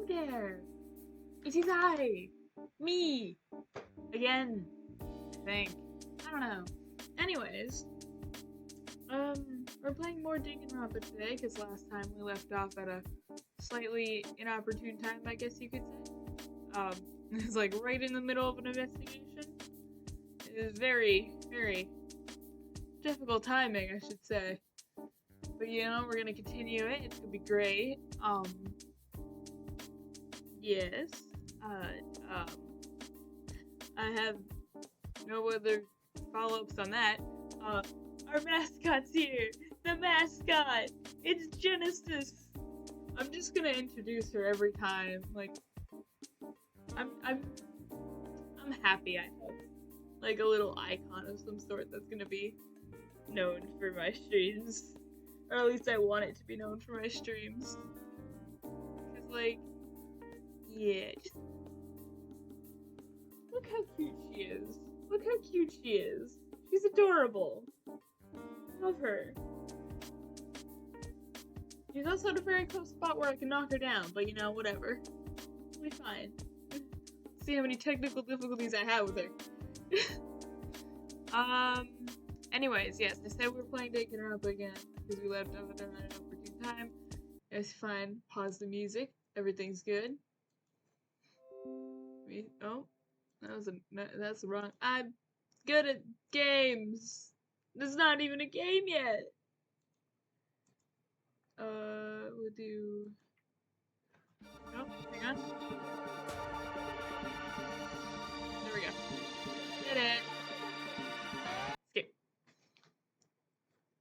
there! It is I! Me! Again, I think. I don't know. Anyways, we're playing more Danganronpa today, because last time we left off at a slightly inopportune time, I guess you could say. It's like right in the middle of an investigation. It is very, very difficult timing, I should say. But you know, we're gonna continue it. It's gonna be great. Yes. I have no other follow-ups on that. Our mascot's here. The mascot. It's Genesis. I'm just gonna introduce her every time. Like, I'm happy. I hope. Like a little icon of some sort that's gonna be known for my streams, or at least I want it to be known for my streams. Cause like, yeah, just look how cute she is. Look how cute she is. She's adorable. Love her. She's also at a very close spot where I can knock her down, but you know, whatever. It'll be fine. See how many technical difficulties I have with her. Anyways, yes, I said we were playing Danganronpa again, because we left off at an opportune time. It's fine. Pause the music. Everything's good. Oh, that's wrong. I'm good at games. There's not even a game yet. We'll do. Oh, hang on. There we go. Did it. Skip.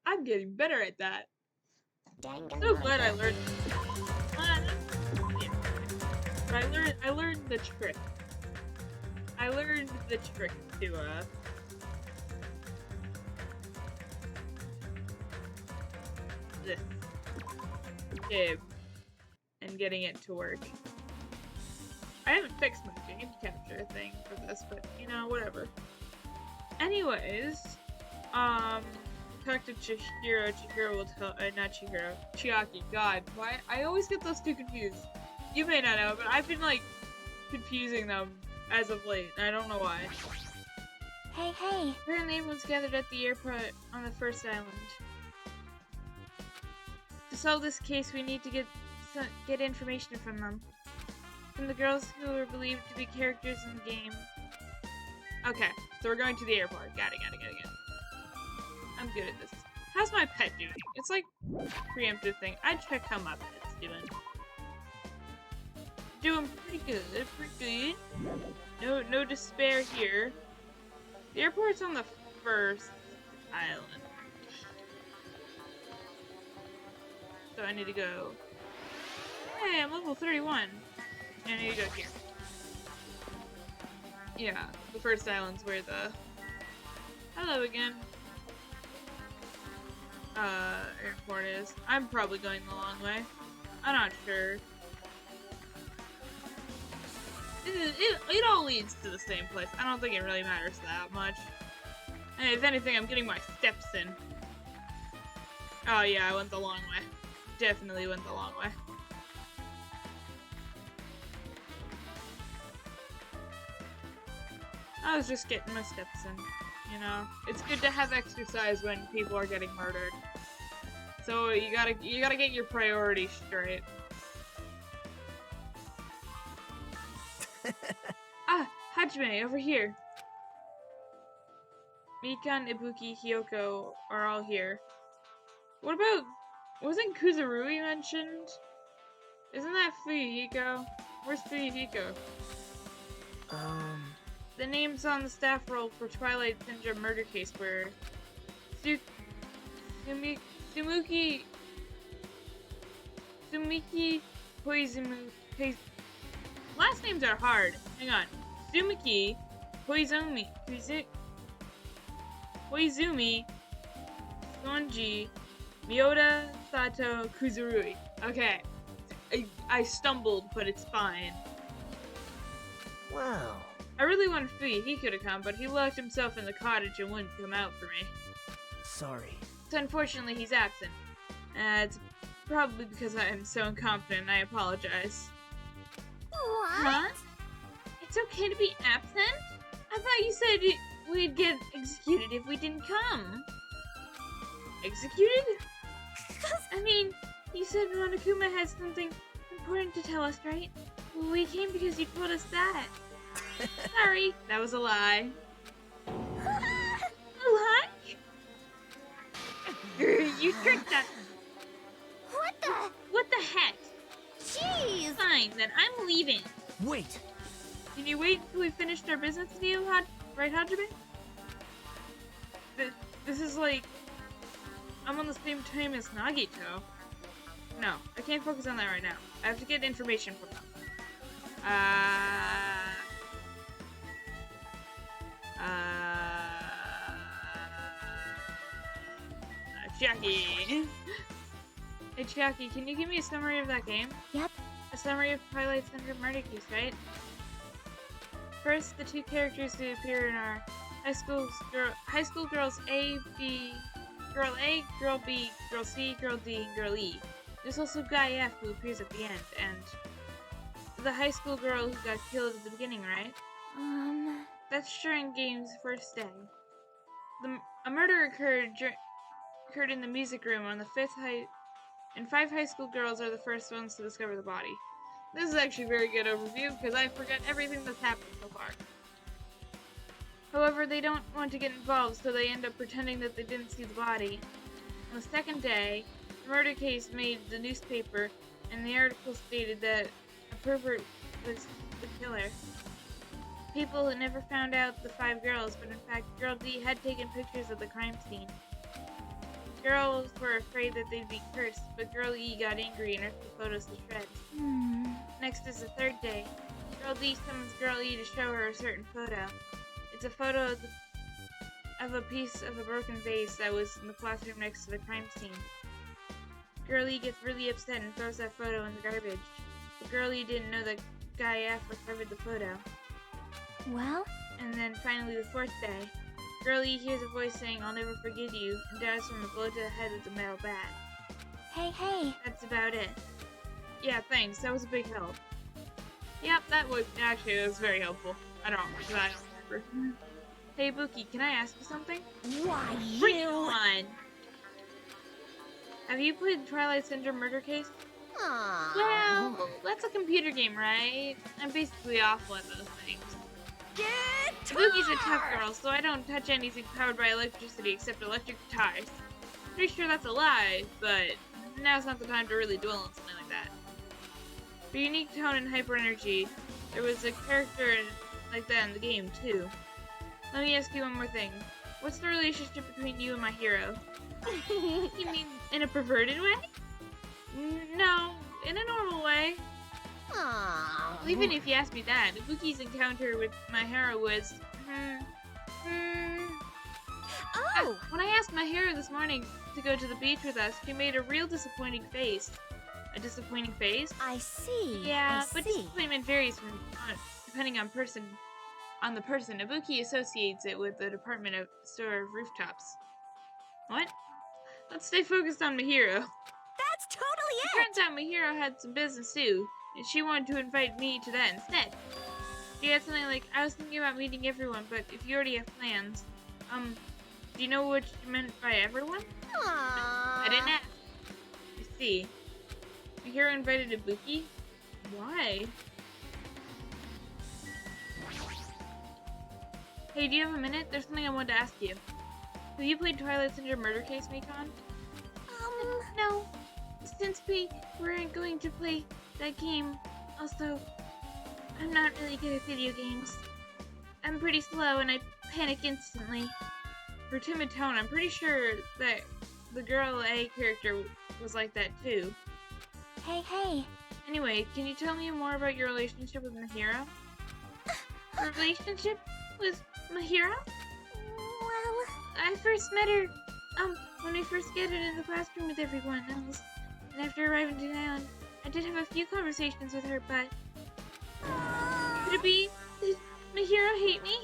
I'm getting better at that. So glad I learned. Yeah. But I learned the trick. I learned the trick to this game and getting it to work. I haven't fixed my game capture thing for this, but you know, whatever. Anyways, talk to Chihiro. Chihiro will tell, not Chihiro, Chiaki. God, why? I always get those two confused. You may not know, but I've been like confusing them as of late. I don't know why. Hey. Apparently everyone's gathered at the airport on the first island. To solve this case, we need to get information from them. From the girls who are believed to be characters in the game. Okay, so we're going to the airport. Got it. I'm good at this. How's my pet doing? It's like a preemptive thing. I'd check how my pet's doing. Doing pretty good. No despair here. The airport's on the first island. So I need to go. Hey, I'm level 31. I need to go here. Yeah, the first island's where the... Hello again. Airport is. I'm probably going the long way. I'm not sure. It all leads to the same place. I don't think it really matters that much. And if anything, I'm getting my steps in. Oh yeah, I went the long way. Definitely went the long way. I was just getting my steps in, you know? It's good to have exercise when people are getting murdered. So you gotta get your priorities straight. Hajime, over here. Mikan, Ibuki, Hiyoko are all here. What about... Wasn't Kuzurui mentioned? Isn't that Fuyuhiko? Where's Fuyuhiko? The name's on the staff roll for Twilight Syndrome murder case where... Sumiki Koizumi... Last names are hard. Hang on. Sumiki Koizumi... Koizumi... Sonji... Miyoda Sato Kuzurui. Okay. I stumbled, but it's fine. Wow. I really wanted Fuyuhiko to come, but he locked himself in the cottage and wouldn't come out for me. Sorry. So unfortunately, he's absent. It's probably because I am so incompetent, and I apologize. What? Huh? It's okay to be absent? I thought you said we'd get executed if we didn't come. Executed? I mean, you said Monokuma had something important to tell us, right? Well, we came because you told us that. Sorry, that was a lie. A lie? You tricked us. What the? What the heck? Jeez! Fine, then I'm leaving. Wait! Can you wait until we finished our business deal, right, Hajime? This is like... I'm on the same time as Nagito. No, I can't focus on that right now. I have to get information from them. Chiaki. Hey Chiaki, can you give me a summary of that game? Yep. A summary of Twilight Syndrome Murder Case, right? First, the two characters who appear in our high school girls A, B, Girl A, Girl B, Girl C, Girl D, and Girl E. There's also Guy F who appears at the end, and the high school girl who got killed at the beginning, right? That's during game's first day. A murder occurred in the music room on the and 5 high school girls are the first ones to discover the body. This is actually a very good overview because I forget everything that's happened so far. However, they don't want to get involved, so they end up pretending that they didn't see the body. On the second day, the murder case made the newspaper, and the article stated that a pervert was the killer. People never found out the 5 girls, but in fact, Girl D had taken pictures of the crime scene. Girls were afraid that they'd be cursed, but Girl E got angry and ripped the photos to shreds. Next is the third day. Girl D summons Girl E to show her a certain photo. It's a photo of a piece of a broken vase that was in the classroom next to the crime scene. Girl E gets really upset and throws that photo in the garbage. But Girl E didn't know that Guy F recovered the photo. Well? And then finally the 4th day. Girl E hears a voice saying, "I'll never forgive you," and dies from a blow to the head with a metal bat. Hey. That's about it. Yeah, thanks. That was a big help. Yep, that was very helpful. I don't remember. Hey, Buki, can I ask you something? Why, Bring it on! Have you played Twilight Syndrome Murder Case? Aww. Well, that's a computer game, right? I'm basically awful at those things. Buki's a tough girl, so I don't touch anything powered by electricity except electric guitars. Pretty sure that's a lie, but now's not the time to really dwell on something like that. For unique tone and hyper energy, there was a character like that in the game, too. Let me ask you one more thing. What's the relationship between you and my hero? You mean in a perverted way? No, in a normal way. Aww. Well, even if you ask me that, Buki's encounter with my hero was... Oh! When I asked my hero this morning to go to the beach with us, she made a real disappointing face. A disappointing face? I see. Yeah, I but see. disappointment varies depending on the person. Ibuki associates it with the Department of Store of Rooftops. What? Let's stay focused on Mahiro. That's totally It turns out Mahiro had some business too, and she wanted to invite me to that instead. She had something like, "I was thinking about meeting everyone, but if you already have plans, do you know what she meant by everyone?" Aww. I didn't ask. I see. Mahiro invited Ibuki? Why? Hey, do you have a minute? There's something I wanted to ask you. Have you played Twilight Syndrome Murder Case, Mikon? No. Since we weren't going to play that game, also, I'm not really good at video games. I'm pretty slow and I panic instantly. For timid tone, I'm pretty sure that the Girl A character was like that too. Hey. Anyway, can you tell me more about your relationship with Mahiro? Relationship with Mahiro? Well... I first met her, when we first gathered in the classroom with everyone else. And after arriving to town, I did have a few conversations with her, but... Could it be? Did Mahiro hate me?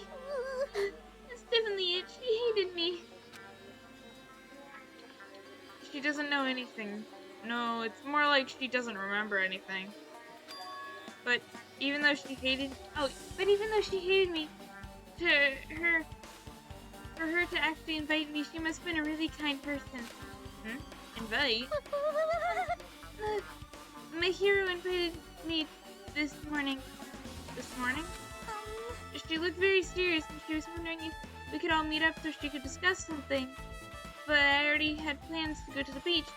That's definitely it. She hated me. She doesn't know anything. No, it's more like she doesn't remember anything. But Even though she hated me, to her, for her to actually invite me, she must have been a really kind person. Invite? My hero invited me this morning. This morning? She looked very serious and she was wondering if we could all meet up so she could discuss something. But I already had plans to go to the beach,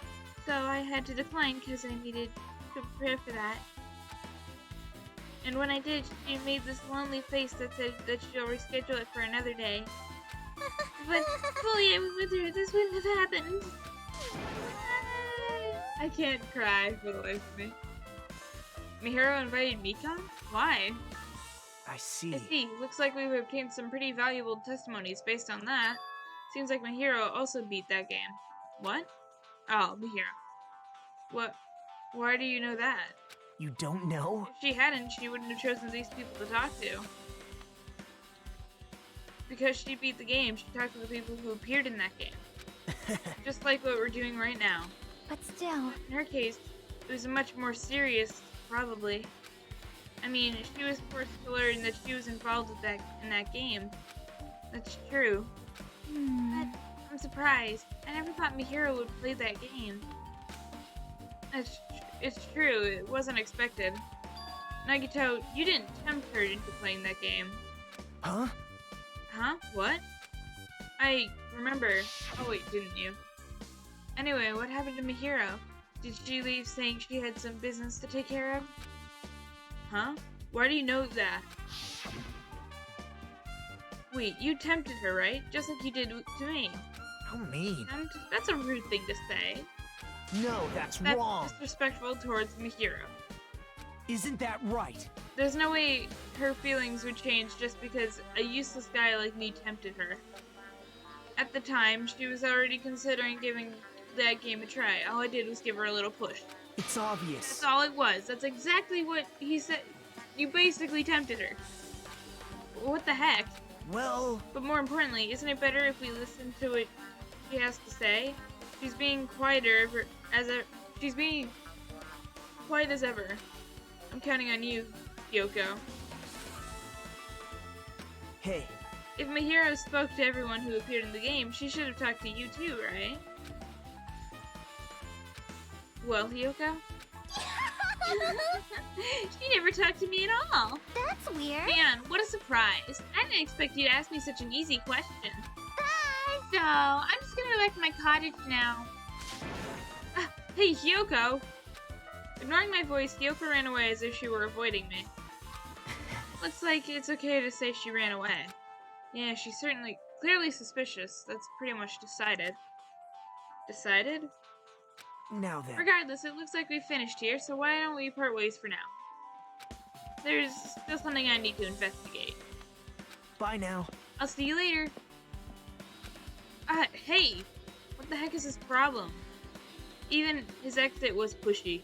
so I had to decline because I needed to prepare for that. And when I did, she made this lonely face that said that she'll reschedule it for another day. But fully I was with her, this wouldn't have happened. I can't cry for the life of me. Mihiro invited Mika? Why? I see. I see. Looks like we've obtained some pretty valuable testimonies based on that. Seems like Mihiro also beat that game. What? Oh, Mihiro. What? Why do you know that? You don't know? If she hadn't, she wouldn't have chosen these people to talk to. Because she beat the game, she talked to the people who appeared in that game. Just like what we're doing right now. But still. In her case, it was much more serious, probably. I mean, she was forced to learn that she was involved with in that game. That's true. But I'm surprised. I never thought Mihiro would play that game. It's true, it wasn't expected. Nagito, you didn't tempt her into playing that game. Huh? Huh? What? I remember. Oh wait, didn't you? Anyway, what happened to Mihiro? Did she leave saying she had some business to take care of? Huh? Why do you know that? Wait, you tempted her, right? Just like you did to me. How mean. That's a rude thing to say. No, that's That's wrong. disrespectful towards Mihiro. Isn't that right? There's no way her feelings would change just because a useless guy like me tempted her. At the time, she was already considering giving that game a try. All I did was give her a little push. It's obvious. That's all it was. That's exactly what he said. You basically tempted her. What the heck? Well... But more importantly, isn't it better if we listen to what she has to say? She's being quieter she's being quiet as ever. I'm counting on you, Kyoko. Hey. If Mihiro spoke to everyone who appeared in the game, she should have talked to you too, right? Well, Kyoko? She never talked to me at all. That's weird. Man, what a surprise. I didn't expect you to ask me such an easy question. Bye. So, I'm just gonna go back to my cottage now. Hey, Kyoko! Ignoring my voice, Kyoko ran away as if she were avoiding me. Looks like it's okay to say she ran away. Yeah, she's clearly suspicious. That's pretty much decided. Decided? Now then. Regardless, it looks like we've finished here, so why don't we part ways for now? There's still something I need to investigate. Bye now. I'll see you later. Hey! What the heck is his problem? Even his exit was pushy.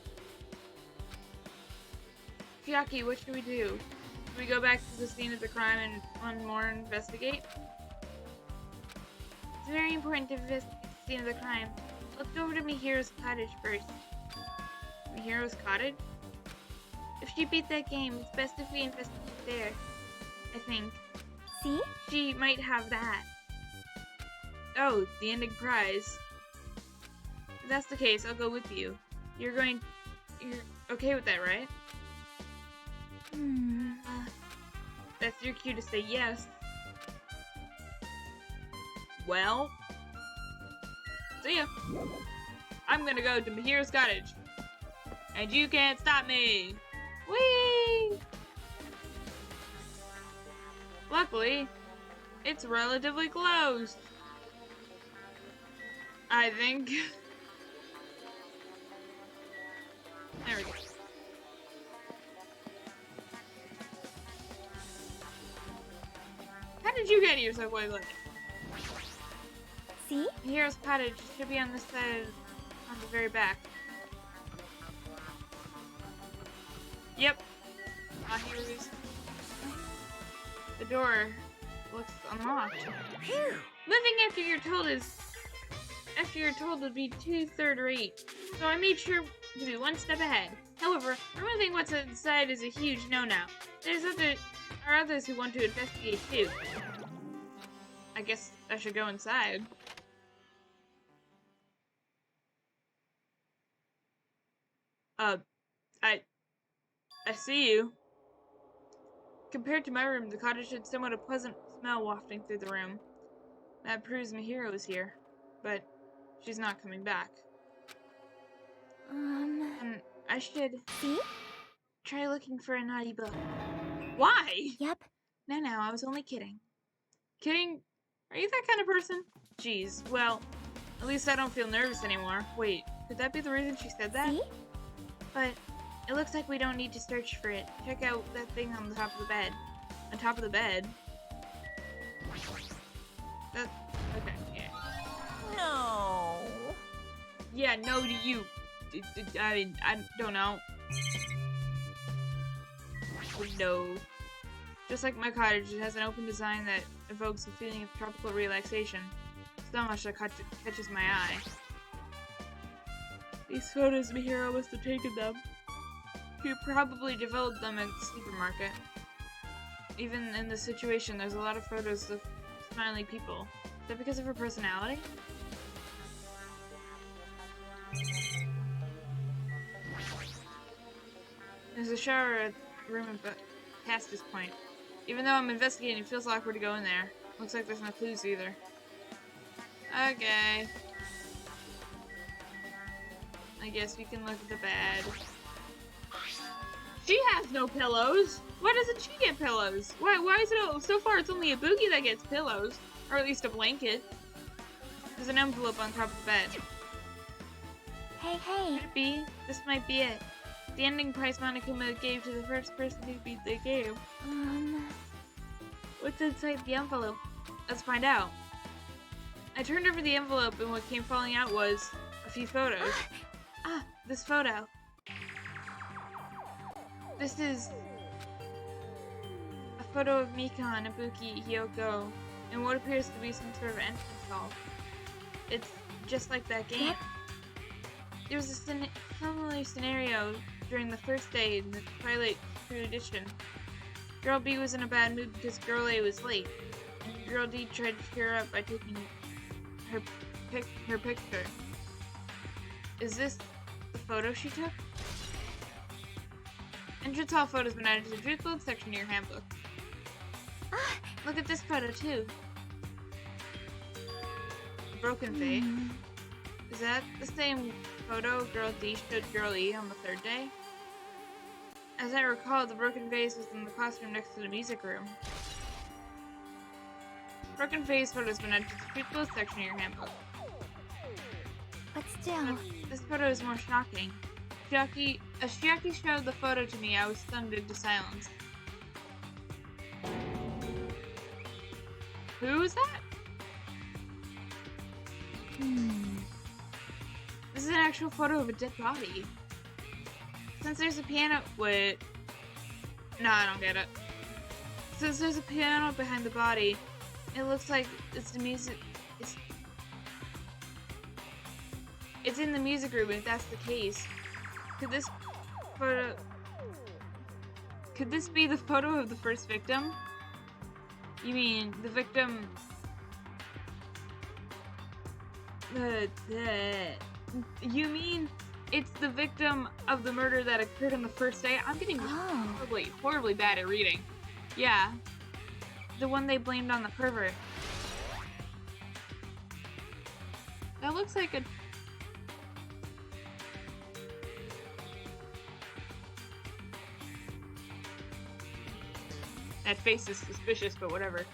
Chiaki, what should we do? Should we go back to the scene of the crime and one more investigate? It's very important to investigate the scene of the crime. Let's go over to Mihiro's cottage first. Mihiro's cottage? If she beat that game, it's best if we investigate there. I think. See? She might have that. Oh, the ending prize. If that's the case, I'll go with you. You're okay with that, right? That's your cue to say yes. Well, see ya. I'm gonna go to Mihiro's cottage. And you can't stop me. Whee! Luckily, it's relatively close. I think. There we go. How did you get here so quickly? See? Hero's cottage should be on this side, on the very back. Yep. Here it is. The door looks unlocked. Phew. Living after you're told would be too third rate. So I made sure to be one step ahead. However, removing what's inside is a huge no-no. There are others who want to investigate too. I guess I should go inside. I see you. Compared to my room, the cottage had somewhat a pleasant smell wafting through the room. That proves Mihiro is here, but she's not coming back. I should See? try looking for a naughty book. Why? Yep. No, I was only kidding. Kidding? Are you that kind of person? Jeez, well, at least I don't feel nervous anymore. Wait, could that be the reason she said that? See? But it looks like we don't need to search for it. Check out that thing on the top of the bed. On top of the bed? That, okay, yeah. No. Yeah, no to you. I mean, I don't know. No. Just like my cottage, it has an open design that evokes a feeling of tropical relaxation. So much that catches my eye. These photos Mihiro must have taken them. He probably developed them at the supermarket. Even in this situation, there's a lot of photos of smiling people. Is that because of her personality? There's a shower room past this point. Even though I'm investigating, it feels awkward to go in there. Looks like there's no clues either. Okay. I guess we can look at the bed. She has no pillows! Why doesn't she get pillows? Why is it so far it's only a boogie that gets pillows? Or at least a blanket. There's an envelope on top of the bed. Hey. Could it be? This might be it. The ending price Monokuma gave to the first person who beat the game. What's inside the envelope? Let's find out. I turned over the envelope and what came falling out was a few photos. This photo. This is a photo of Mikan, Ibuki, Hyoko, in what appears to be some sort of entrance hall. It's just like that game. Yep. There was a similar scenario during the first day in the Twilight True Edition. Girl B was in a bad mood because Girl A was late. Girl D tried to cheer her up by taking her picture. Is this the photo she took? Entrance hall photos been added to the Truth Build section of your handbook. Look at this photo too. A broken vase. Is that the same photo Girl D showed Girl E on the third day? As I recall, the broken vase was in the classroom next to the music room. Broken vase photos been added to the Truth Build section of your handbook. But still. This photo is more shocking. As Chiaki showed the photo to me, I was stunned into silence. Who is that? This is an actual photo of a dead body. Since there's a piano- wait. No, I don't get it. Since there's a piano behind the body, it looks like it's the music- It's in the music room if that's the case. Could this be the photo of the first victim? You mean the victim? You mean it's the victim of the murder that occurred on the first day? I'm getting horribly bad at reading. Yeah, the one they blamed on the pervert. That looks like a. That face is suspicious, but whatever.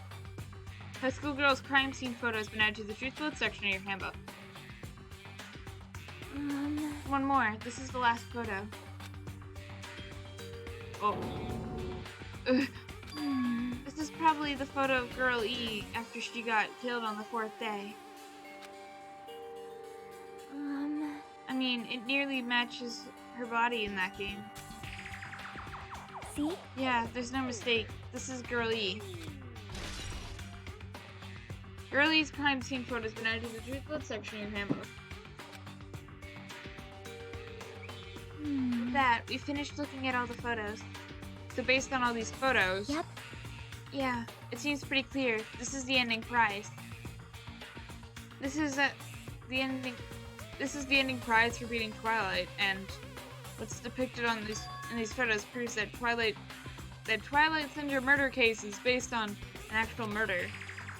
High school girl's crime scene photo has been added to the Truth Build section of your handbook. One more. This is the last photo. Oh. This is probably the photo of Girl E after she got killed on the fourth day. I mean, it nearly matches her body in that game. See? Yeah, there's no mistake. This is Girl E. Girl E's crime scene photo has been added to the Truth Build section of your handbook. With that, we finished looking at all the photos. So based on all these photos... Yep. Yeah, it seems pretty clear. This is the ending prize. This is the ending prize for beating Twilight, and what's depicted on in these photos proves that Twilight Syndrome murder case is based on an actual murder.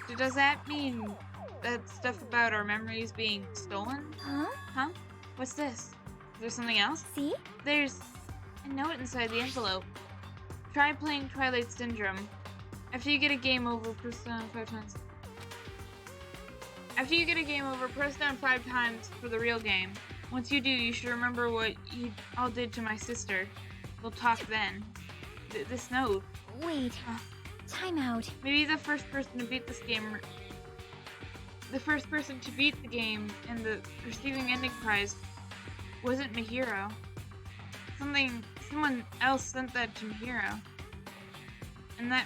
So does that mean that stuff about our memories being stolen? Huh? Huh? What's this? Is there something else? See? There's a note inside the envelope. Try playing Twilight Syndrome. After you get a game over, press down 5 times. After you get a game over, press down 5 times for the real game. Once you do, you should remember what you all did to my sister. We'll talk then. This note. Wait. Time out. Maybe the first person to beat this game... The first person to beat the game and the receiving ending prize wasn't Mihiro. Someone else sent that to Mihiro. And that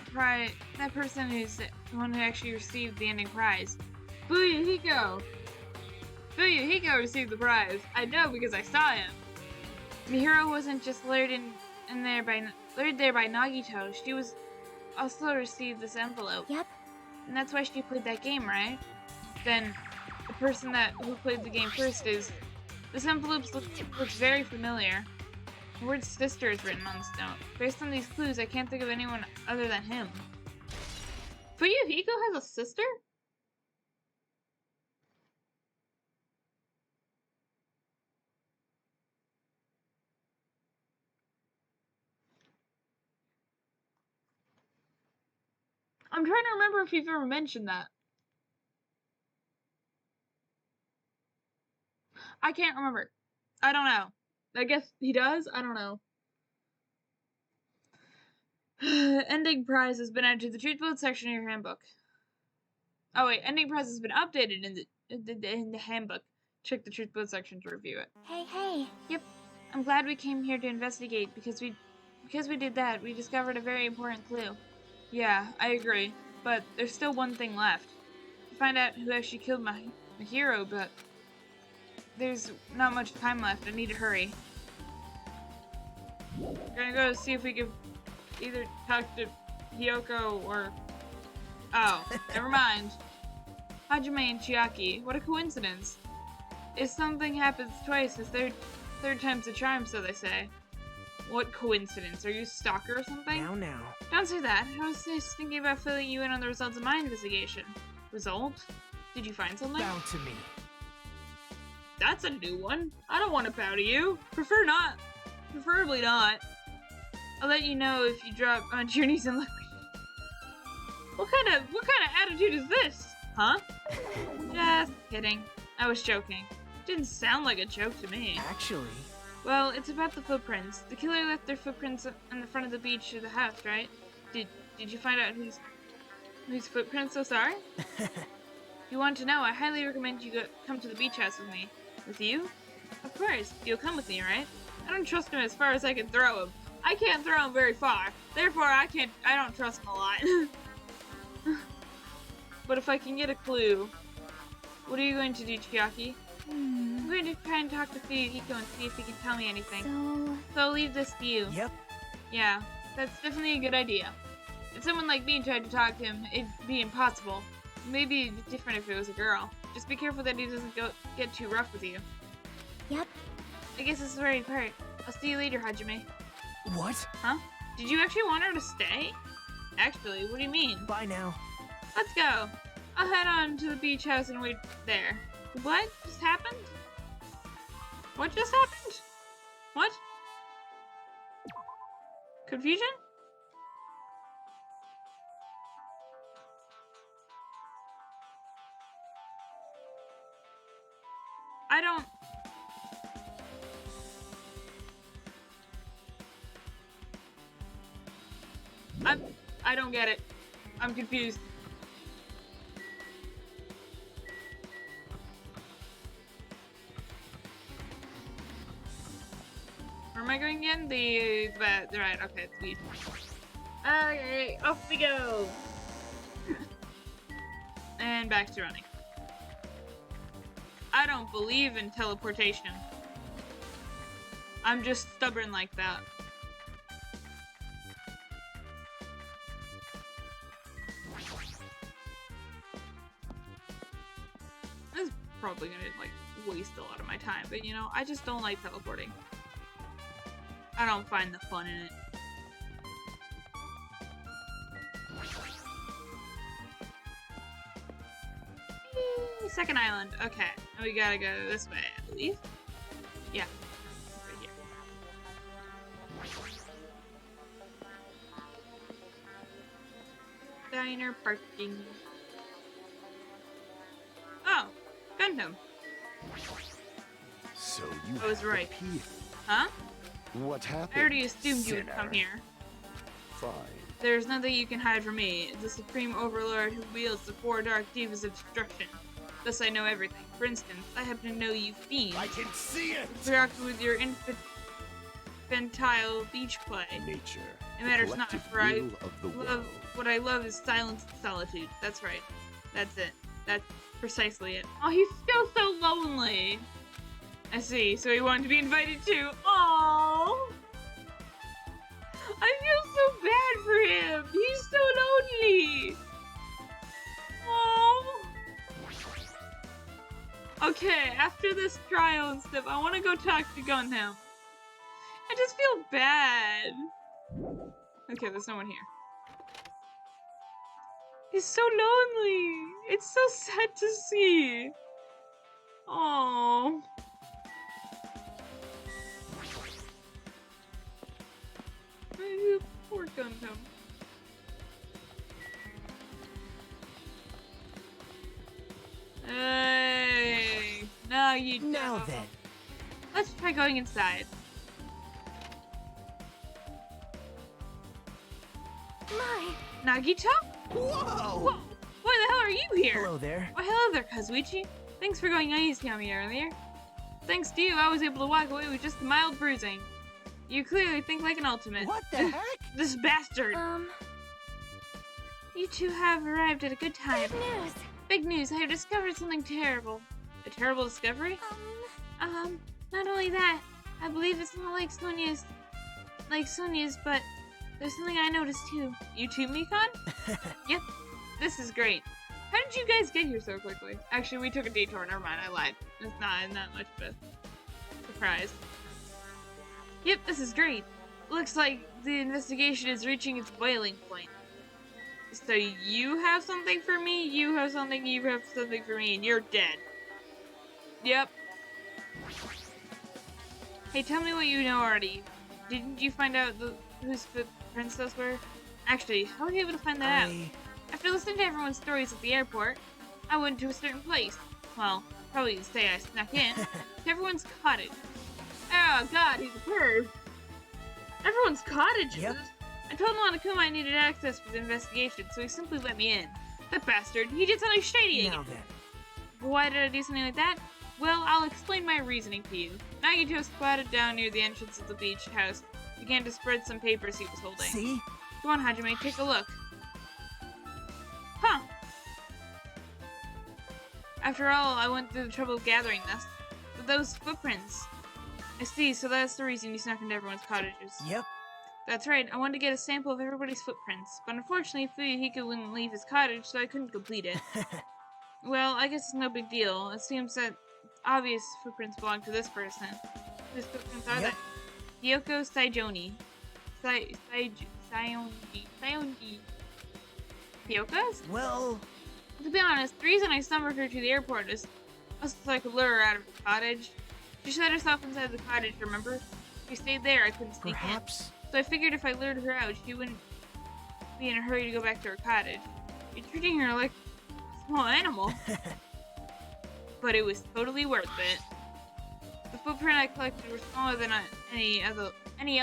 person is the one who actually received the ending prize. Booyahiko! Booyahiko received the prize. I know because I saw him. Mihiro wasn't just lured there by Nagito. She was also received this envelope. Yep. And that's why she played that game, right? Then the person who played the game first is... This envelope looks very familiar. The word sister is written on this note. Based on these clues, I can't think of anyone other than him. Fuyuhiko has a sister? I'm trying to remember if you've ever mentioned that. I can't remember. I don't know. I guess he does? I don't know. Ending prize has been added to the Truth Vote section of your handbook. Oh wait, ending prize has been updated in the handbook. Check the Truth Vote section to review it. Hey. Yep. I'm glad we came here to investigate because we did that. We discovered a very important clue. Yeah, I agree. But there's still one thing left. To find out who actually killed my hero, but there's not much time left. I need to hurry. We're gonna go see if we can either talk to Hiyoko or... Oh, never mind. Hajime and Chiaki. What a coincidence. If something happens twice, the third time's a charm, so they say. What coincidence? Are you a stalker or something? Now. Don't say that. I was just thinking about filling you in on the results of my investigation. Result? Did you find something? Bow to me. That's a new one. I don't want to bow to you. Preferably not. I'll let you know if you drop onto your knees and look. What kind of attitude is this? Huh? Just kidding. I was joking. Didn't sound like a joke to me. Actually... Well, it's about the footprints. The killer left their footprints on the front of the beach of the house, right? Did you find out whose footprints those are? If you want to know, I highly recommend you come to the beach house with me. With you? Of course. You'll come with me, right? I don't trust him as far as I can throw him. I can't throw him very far. Therefore, I don't trust him a lot. But if I can get a clue, what are you going to do, Chiaki? I'm going to try and talk to Fuyuhiko and see if he can tell me anything. So I'll leave this to you. Yep. Yeah, that's definitely a good idea. If someone like me tried to talk to him, it'd be impossible. Maybe it'd be different if it was a girl. Just be careful that he doesn't get too rough with you. Yep. I guess this is where we part. I'll see you later, Hajime. What? Huh? Did you actually want her to stay? Actually, what do you mean? Bye now. Let's go. I'll head on to the beach house and wait there. What just happened? What just happened? What? Confusion? I don't... I don't get it. I'm confused. Where am I going again? The right, okay, it's beach. Okay, off we go! And back to running. I don't believe in teleportation. I'm just stubborn like that. This is probably gonna like waste a lot of my time, but you know, I just don't like teleporting. I don't find the fun in it. Second island. Okay, now we gotta go this way, I believe. Yeah, right here. Diner parking. Oh, Gundam. So you I was have right. appeared. Huh? What happened? I already assumed you would come sinner? here. Fine. There's nothing you can hide from me, the supreme overlord who wields the four dark divas of destruction. Thus I know everything. For instance, I happen to know you fiends. I can see it. Preoccupied with your infantile beach play. Nature. It matters not, collective for I will of the love world. what I love is silence and solitude. That's right. That's it. That's precisely it. Oh, he's still so lonely. I see. So he wanted to be invited too. Oh, I feel so bad for him. He's so lonely. Oh. Okay, after this trial and stuff, I want to go talk to Gundam. I just feel bad. Okay, there's no one here. He's so lonely. It's so sad to see. Oh. Poor Gundam. Hey. No, you don't. Now then. Let's try going inside. My. Nagito? Whoa! Whoa! Why the hell are you here? Hello there. Why, hello there, Kazuichi. Thanks for going easy on me earlier. Thanks to you, I was able to walk away with just a mild bruising. You clearly think like an ultimate. What the heck? This bastard! You two have arrived at a good time. Bad news. Big news, I have discovered something terrible. A terrible discovery? Not only that, I believe it's not like Sonia's, but there's something I noticed too. You too, Mikon? Yep, this is great. How did you guys get here so quickly? Actually, we took a detour, never mind, I lied. It's not much of a surprise. Yep, this is great. Looks like the investigation is reaching its boiling point. So you have something for me, you have something for me, and you're dead. Yep. Hey, tell me what you know already. Didn't you find out whose footprints those were? Actually, how were you able to find that out? After listening to everyone's stories at the airport, I went to a certain place. Well, probably to say I snuck in. To everyone's cottage. Oh god, he's a perv. Everyone's cottages? Yep. I told Monokuma I needed access for the investigation, so he simply let me in. That bastard, he did something shady again. Now then. Why did I do something like that? Well, I'll explain my reasoning to you. Nagito squatted down near the entrance of the beach house, began to spread some papers he was holding. See? Come on, Hajime, take a look. Huh. After all, I went through the trouble of gathering this. But those footprints. I see, so that's the reason you snuck into everyone's cottages. Yep. That's right, I wanted to get a sample of everybody's footprints, but unfortunately Fuyuhiko wouldn't leave his cottage, so I couldn't complete it. Well, I guess it's no big deal. It seems that obvious footprints belong to this person. Whose footprints are Yep. they? Hyoko Saijoni. Saionji. Hyoko's? Well, To be honest, the reason I summoned her to the airport is so I could lure her out of the cottage. She shut herself inside the cottage, remember? If she stayed there, I couldn't sneak in. perhaps. So I figured if I lured her out, she wouldn't be in a hurry to go back to her cottage. You're treating her like a small animal. But it was totally worth it. The footprint I collected were smaller than anyone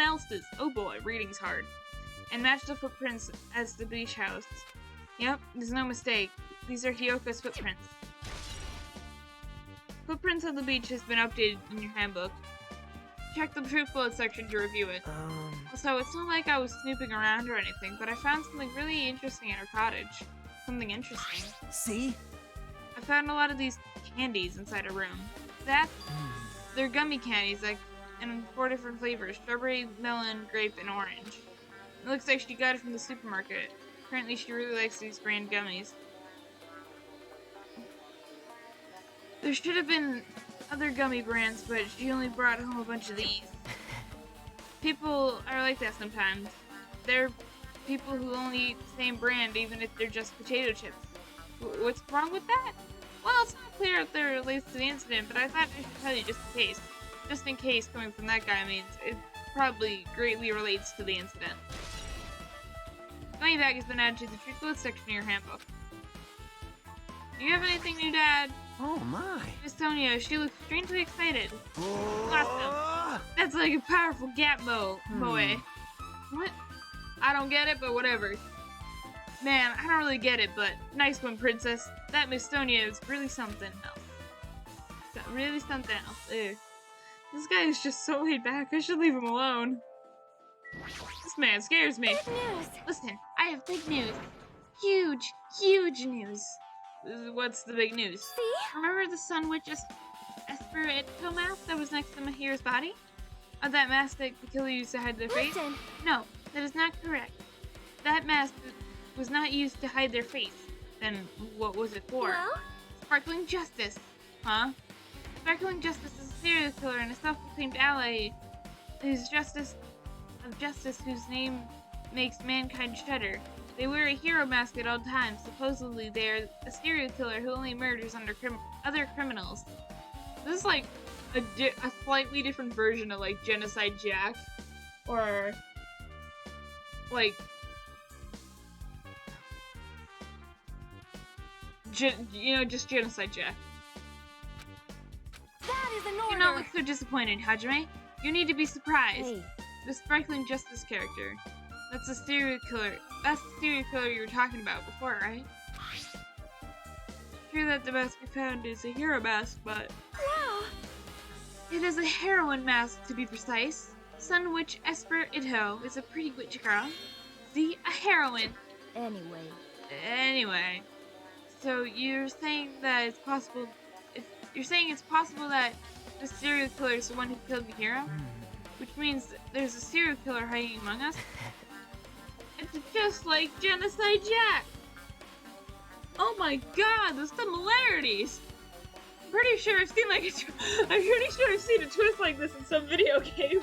else's. Oh boy, reading's hard. And matched the footprints as the beach house. Yep, there's no mistake. These are Hyoko's footprints. Footprints on the beach has been updated in your handbook. Check the truth bullet section to review it. So it's not like I was snooping around or anything, but I found something really interesting in her cottage. Something interesting. See? I found a lot of these candies inside her room. they're gummy candies, like, in 4 different flavors: strawberry, melon, grape, and orange. It looks like she got it from the supermarket. Apparently she really likes these brand gummies. There should have been other gummy brands, but she only brought home a bunch of these. People are like that sometimes. They're people who only eat the same brand, even if they're just potato chips. What's wrong with that? Well, it's not clear if they're related to the incident, but I thought I should tell you just in case. Just in case, coming from that guy means it probably greatly relates to the incident. Gummy bag has been added to the treatable section of your handbook. Do you have anything new to add? Oh my. Miss Sonia, she looks strangely excited. Oh. Awesome. That's like a powerful gap moe. What? I don't get it, but whatever. Man, I don't really get it, but nice one, princess. That Miss Sonia is really something else. Really something else. Ew. This guy is just so laid back. I should leave him alone. This man scares me. Good news. Listen, I have big news. Huge, huge news. What's the big news? See? Remember the Sun Witch Esperito mask that was next to Mahira's body? That mask that the killer used to hide their face? Listen. No, that is not correct. That mask was not used to hide their face. Then what was it for? Well? Sparkling Justice. Huh? Sparkling Justice is a serial killer and a self-proclaimed ally whose justice whose name makes mankind shudder. They wear a hero mask at all times. Supposedly, they're a serial killer who only murders other criminals. This is like a slightly different version of like Genocide Jack, or like just Genocide Jack. That is an order. Do not look so disappointed, Hajime. You need to be surprised. Hey. The Sparkling Justice character. That's the serial killer. That's the serial killer you were talking about before, right? True that the mask we found is a hero mask, but Wow. it is a heroine mask to be precise. Sun Witch Esperito is a pretty witch girl. See, a heroine. Anyway, so you're saying that it's possible. You're saying it's possible that the serial killer is the one who killed Mihiro? Which means there's a serial killer hiding among us? It's just like Genocide Jack! Oh my god, the similarities! I'm pretty sure I've seen a twist like this in some video game.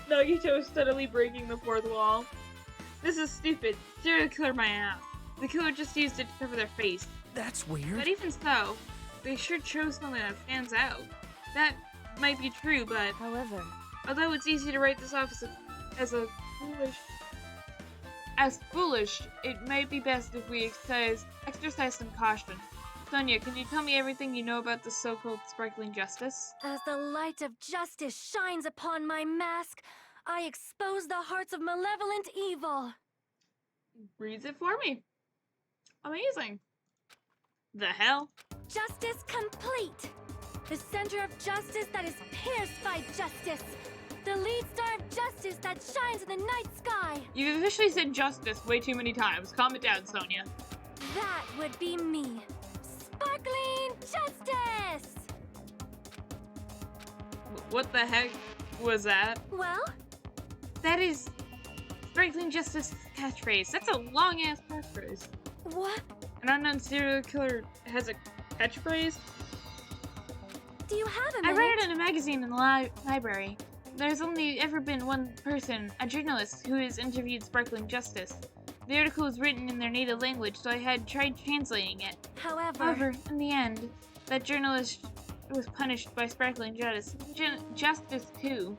Nagito is steadily breaking the fourth wall. This is stupid. Serial killer my ass. The killer just used it to cover their face. That's weird. But even so, they sure chose something that stands out. That might be true, but However, although it's easy to write this off as foolish, it might be best if we exercise some caution. Sonia, can you tell me everything you know about the so-called Sparkling Justice? as the light of justice shines upon my mask, I expose the hearts of malevolent evil. Reads it for me. Amazing. The hell? Justice complete. The center of justice that is pierced by justice. The lead star of justice that shines in the night sky. You've officially said justice way too many times. Calm it down, Sonia. That would be me. Sparkling justice! What the heck was that? Well? That is Sparkling Justice catchphrase. That's a long-ass catchphrase. What? An unknown serial killer has a catchphrase? Do you have a I minute? read it in a magazine in the library. There's only ever been one person, a journalist, who has interviewed Sparkling Justice. The article was written in their native language, so I had tried translating it. However, In the end, that journalist was punished by Sparkling Justice too.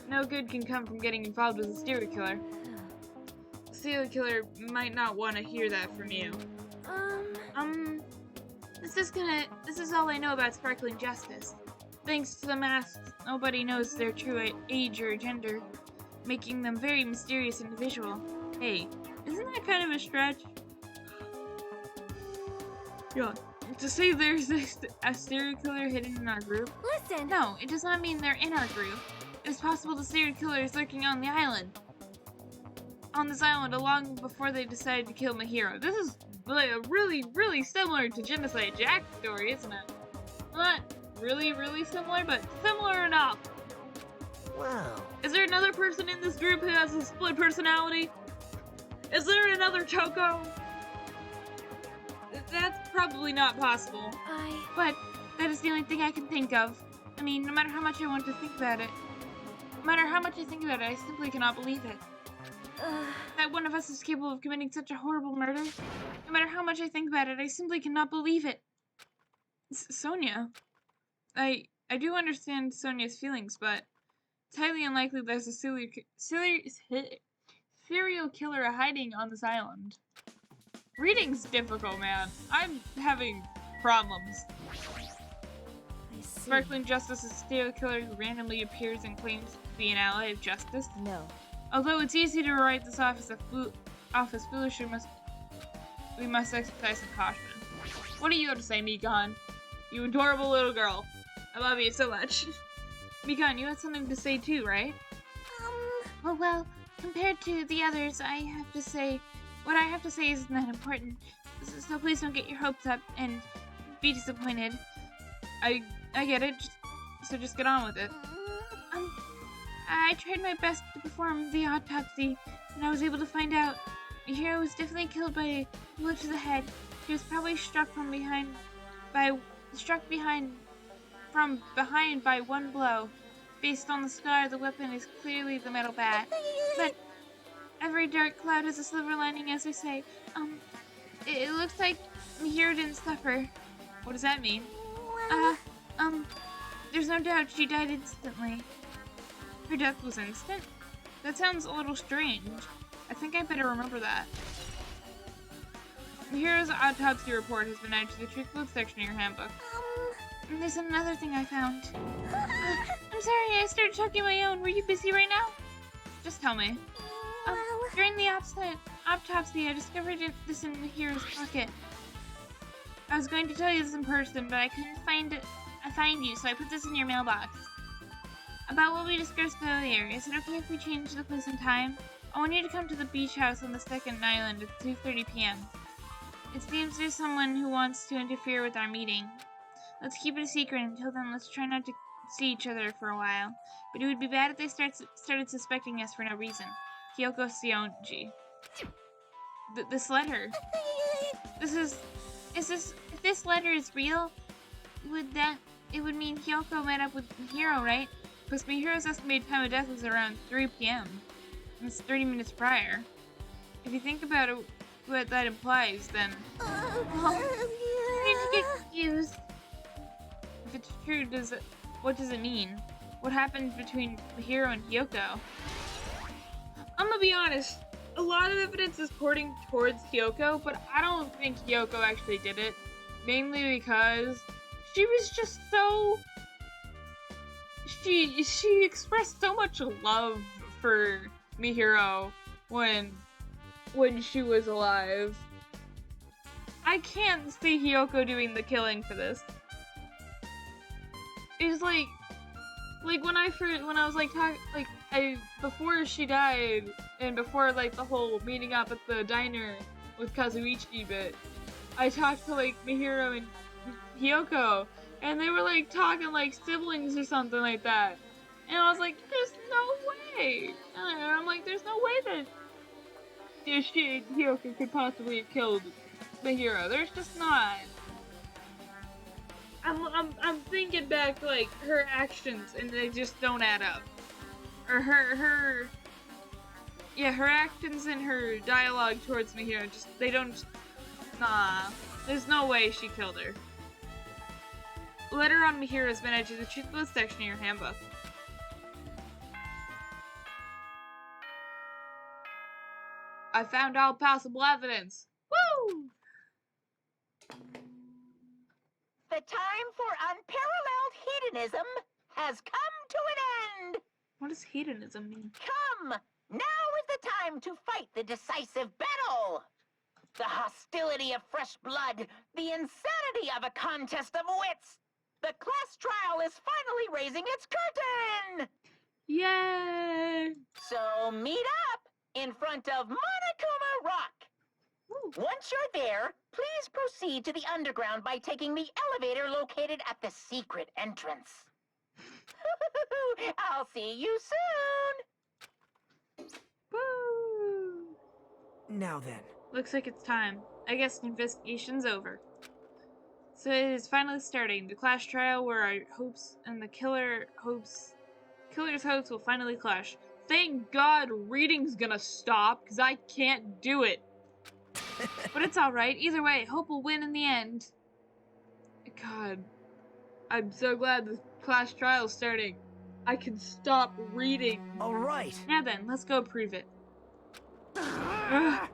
No good can come from getting involved with a serial killer. The serial killer might not want to hear that from you. This is all I know about Sparkling Justice. Thanks to the masks, nobody knows their true age or gender, making them very mysterious individual. Hey, isn't that kind of a stretch? Yeah. To say there's a serial killer hidden in our group? listen. No, it does not mean they're in our group. It's possible the serial killer is lurking on the island. On this island long before they decided to kill Mahiro. This is really similar to Genocide Jack's story, isn't it? Not really similar, but similar enough. Wow. Is there another person in this group who has a split personality? Is there another Toko? That's probably not possible. But that is the only thing I can think of. I mean, no matter how much I want to think about it, I simply cannot believe it. That one of us is capable of committing such a horrible murder. No matter how much I think about it, I simply cannot believe it. Sonia. I do understand Sonia's feelings, but it's highly unlikely there's a serial killer hiding on this island. Reading's difficult, man. I'm having problems. I see. Sparkling Justice is a serial killer who randomly appears and claims to be an ally of justice. No. Although it's easy to write this off as foolish, we must exercise some caution. What do you have to say, Mikan? You adorable little girl. I love you so much. Mikan, you had something to say too, right? Well, compared to the others, what I have to say isn't that important. So please don't get your hopes up and be disappointed. I get it. Just get on with it. I tried my best to perform the autopsy, and I was able to find out my hero was definitely killed by a blow to the head. He was probably struck from behind by one blow. Based on the scar, the weapon is clearly the metal bat. But every dark cloud has a silver lining, as they say. It looks like my hero didn't suffer. What does that mean? There's no doubt she died instantly. Her death was instant? That sounds a little strange. I think I better remember that. The hero's autopsy report has been added to the truthful section of your handbook. There's another thing I found. I'm sorry, I started talking my own. Were you busy right now? Just tell me. During the autopsy, I discovered this in the hero's pocket. I was going to tell you this in person, but I couldn't find you, so I put this in your mailbox. About what we discussed earlier, is it okay if we change the place and time? I want you to come to the beach house on the second island at 2:30 p.m. It seems there's someone who wants to interfere with our meeting. Let's keep it a secret until then. Let's try not to see each other for a while. But it would be bad if they started suspecting us for no reason. Kyoko Sionji. This letter. If this letter is real, it would mean Kyoko met up with Mihiro, right? Because Mihiro's estimated time of death was around 3 p.m. And it's 30 minutes prior. If you think about it, what that implies, then... I need to get confused. If it's true, what does it mean? What happened between Mihiro and Kyoko? I'm gonna be honest, a lot of evidence is pointing towards Kyoko, but I don't think Kyoko actually did it. Mainly because she was just so... She expressed so much love for Mihiro when she was alive. I can't see Kyoko doing the killing for this. It's like when I was before she died and before like the whole meeting up at the diner with Kazuichi bit, I talked to like Mihiro and Kyoko, and they were like talking like siblings or something like that. And I was like, there's no way. And I'm like, there's no way that Kyoko could possibly have killed Mihiro. There's just not. I'm thinking back like her actions and they just don't add up. Or her actions and her dialogue towards Mihiro they don't. Nah. There's no way she killed her. Letter on Mihiro has been added to the truthful section of your handbook. I found all possible evidence. Woo! The time for unparalleled hedonism has come to an end. What does hedonism mean? Come, now is the time to fight the decisive battle. The hostility of fresh blood, the insanity of a contest of wits. The class trial is finally raising its curtain. Yay! So meet up in front of Monokuma Rock. Woo. Once you're there, please proceed to the underground by taking the elevator located at the secret entrance. I'll see you soon! Woo! Now then. Looks like it's time. I guess the investigation's over. So it is finally starting. The class trial where our hopes and the killer's hopes will finally clash. Thank God reading's gonna stop, because I can't do it. But it's alright. Either way, hope will win in the end. God. I'm so glad the class trial's starting. I can stop reading. All right. Now then, let's go prove it. Ugh.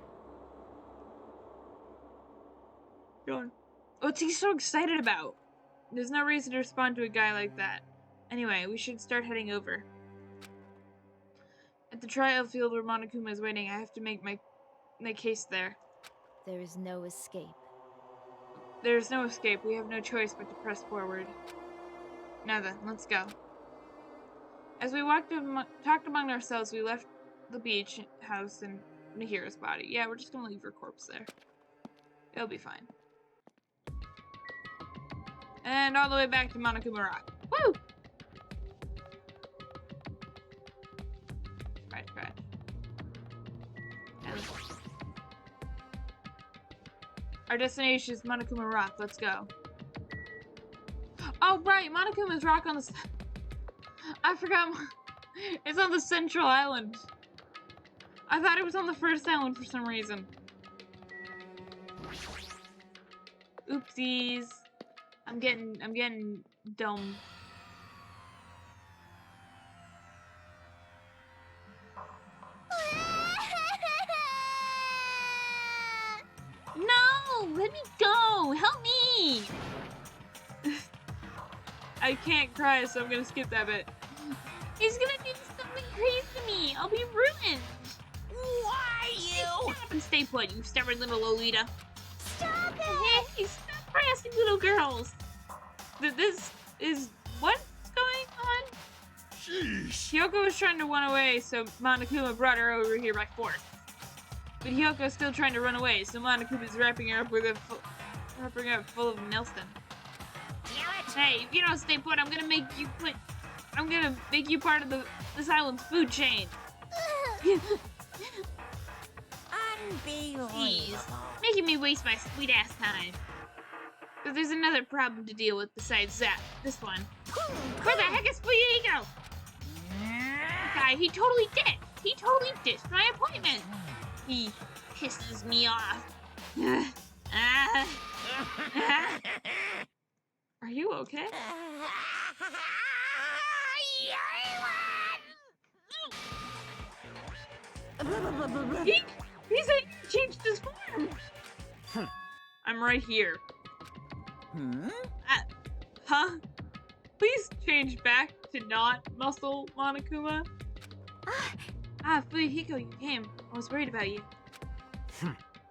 Go on. What's he so excited about? There's no reason to respond to a guy like that. Anyway, we should start heading over. At the trial field where Monokuma is waiting, I have to make my case there. There is no escape. There is no escape. We have no choice but to press forward. Now then, let's go. As we talked among ourselves, we left the beach house and Nahira's body. Yeah, we're just gonna leave her corpse there. It'll be fine. And all the way back to Monokuma Rock. Woo! Right. Our destination is Monokuma Rock. Let's go. Oh, right! Monokuma's Rock on the... I forgot. It's on the central island. I thought it was on the first island for some reason. Oopsies. I'm getting dumb. No! Let me go! Help me! I can't cry, so I'm gonna skip that bit. He's gonna do something crazy to me! I'll be ruined! Why you? Stop and stay put, you stubborn little Lolita. Stop it! Hey, stop harassing little girls! This is... what's going on? Sheesh. Hyoko was trying to run away, so Monokuma brought her over here by force. But Hyoko's still trying to run away, so Monokuma's wrapping her up full of Nelson. Hey, if you don't stay put, I'm gonna make you part of this island's food chain. Unbelievable. Jeez, making me waste my sweet ass time. But there's another problem to deal with besides this one. Where the heck is Fuyuhiko? Guy, he totally ditched my appointment. He pisses me off. Are you okay? He said he changed his form. I'm right here. Huh? Please change back to not muscle, Monokuma. Fuyuhiko, you came. I was worried about you.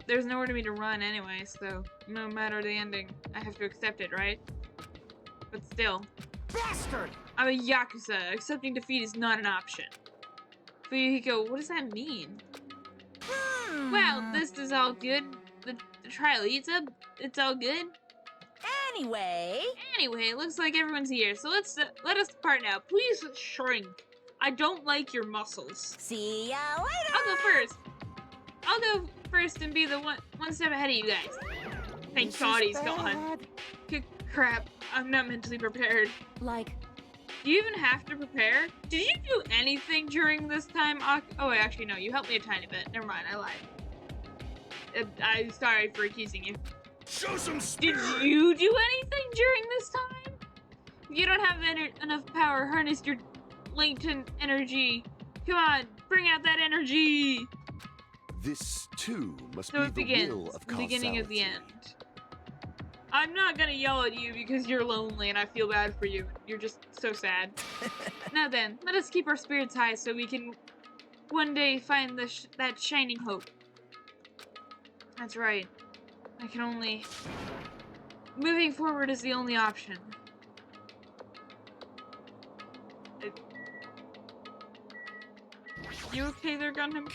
There's nowhere for me to run anyway, so no matter the ending, I have to accept it, right? But still. Bastard! I'm a Yakuza. Accepting defeat is not an option. Fuyuhiko, what does that mean? Well, this is all good. The trial it's all good. Anyway, It looks like everyone's here, so let us depart now. Please shrink. I don't like your muscles. see ya later! I'll go first and be the one step ahead of you guys. Thank God he's gone. Crap, I'm not mentally prepared. Like, Do you even have to prepare? Did you do anything during this time? Oh, wait, actually, no, you helped me a tiny bit. Never mind, I lied. I'm sorry for accusing you. Show some Did spirit. you do anything during this time? If you don't have enough power, harness your latent energy. Come on, bring out that energy. This too must So be it the begins, will of the beginning of the causality. end. I'm not gonna yell at you because you're lonely and I feel bad for you. You're just so sad. Now then, let us keep our spirits high so we can one day find that shining hope. That's right. I can only... Moving forward is the only option. You okay there, Gundam?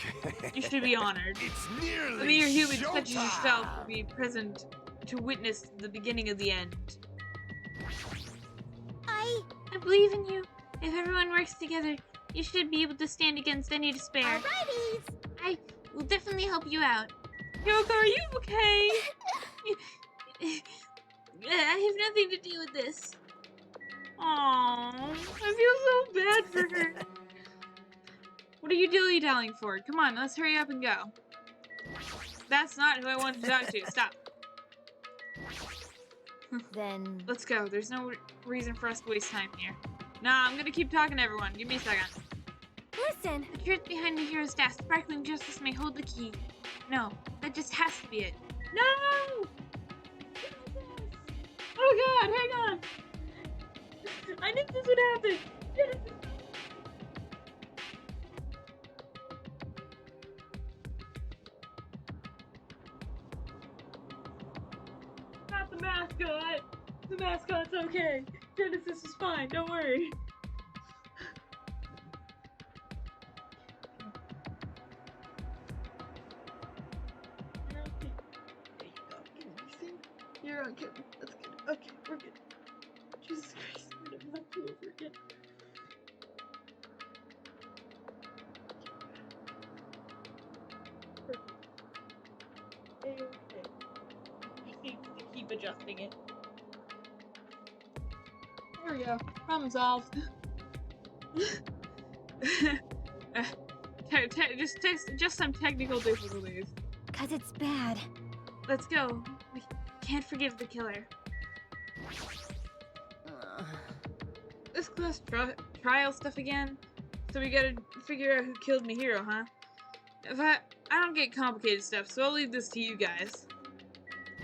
You should be honored. It's nearly A mere human such as showtime. yourself will be present to witness the beginning of the end. I believe in you. If everyone works together, you should be able to stand against any despair. Alrighties! I will definitely help you out. Yoko, are you okay? I have nothing to do with this. Aww, I feel so bad for her. What are you dilly-dallying for? Come on, let's hurry up and go. That's not who I wanted to talk to. Stop. Then Let's go. There's no reason for us to waste time here. Nah, I'm gonna keep talking to everyone. Give me a second. Listen! The truth behind the hero's death, sparkling justice may hold the key. No, that just has to be it. No! Oh god, hang on! I knew this would happen! Yes! Not the mascot! The mascot's okay. Genesis is fine, don't worry. You're okay. That's good. Okay, we're good. Jesus Christ, we're gonna have to over again. Perfect. Okay. Just need to keep adjusting it. There we go. Problem solved. Just some technical difficulties. 'cause it's bad. Let's go. We can't forgive the killer. This class trial stuff again? So we gotta figure out who killed Mihiro, huh? If I don't get complicated stuff, so I'll leave this to you guys.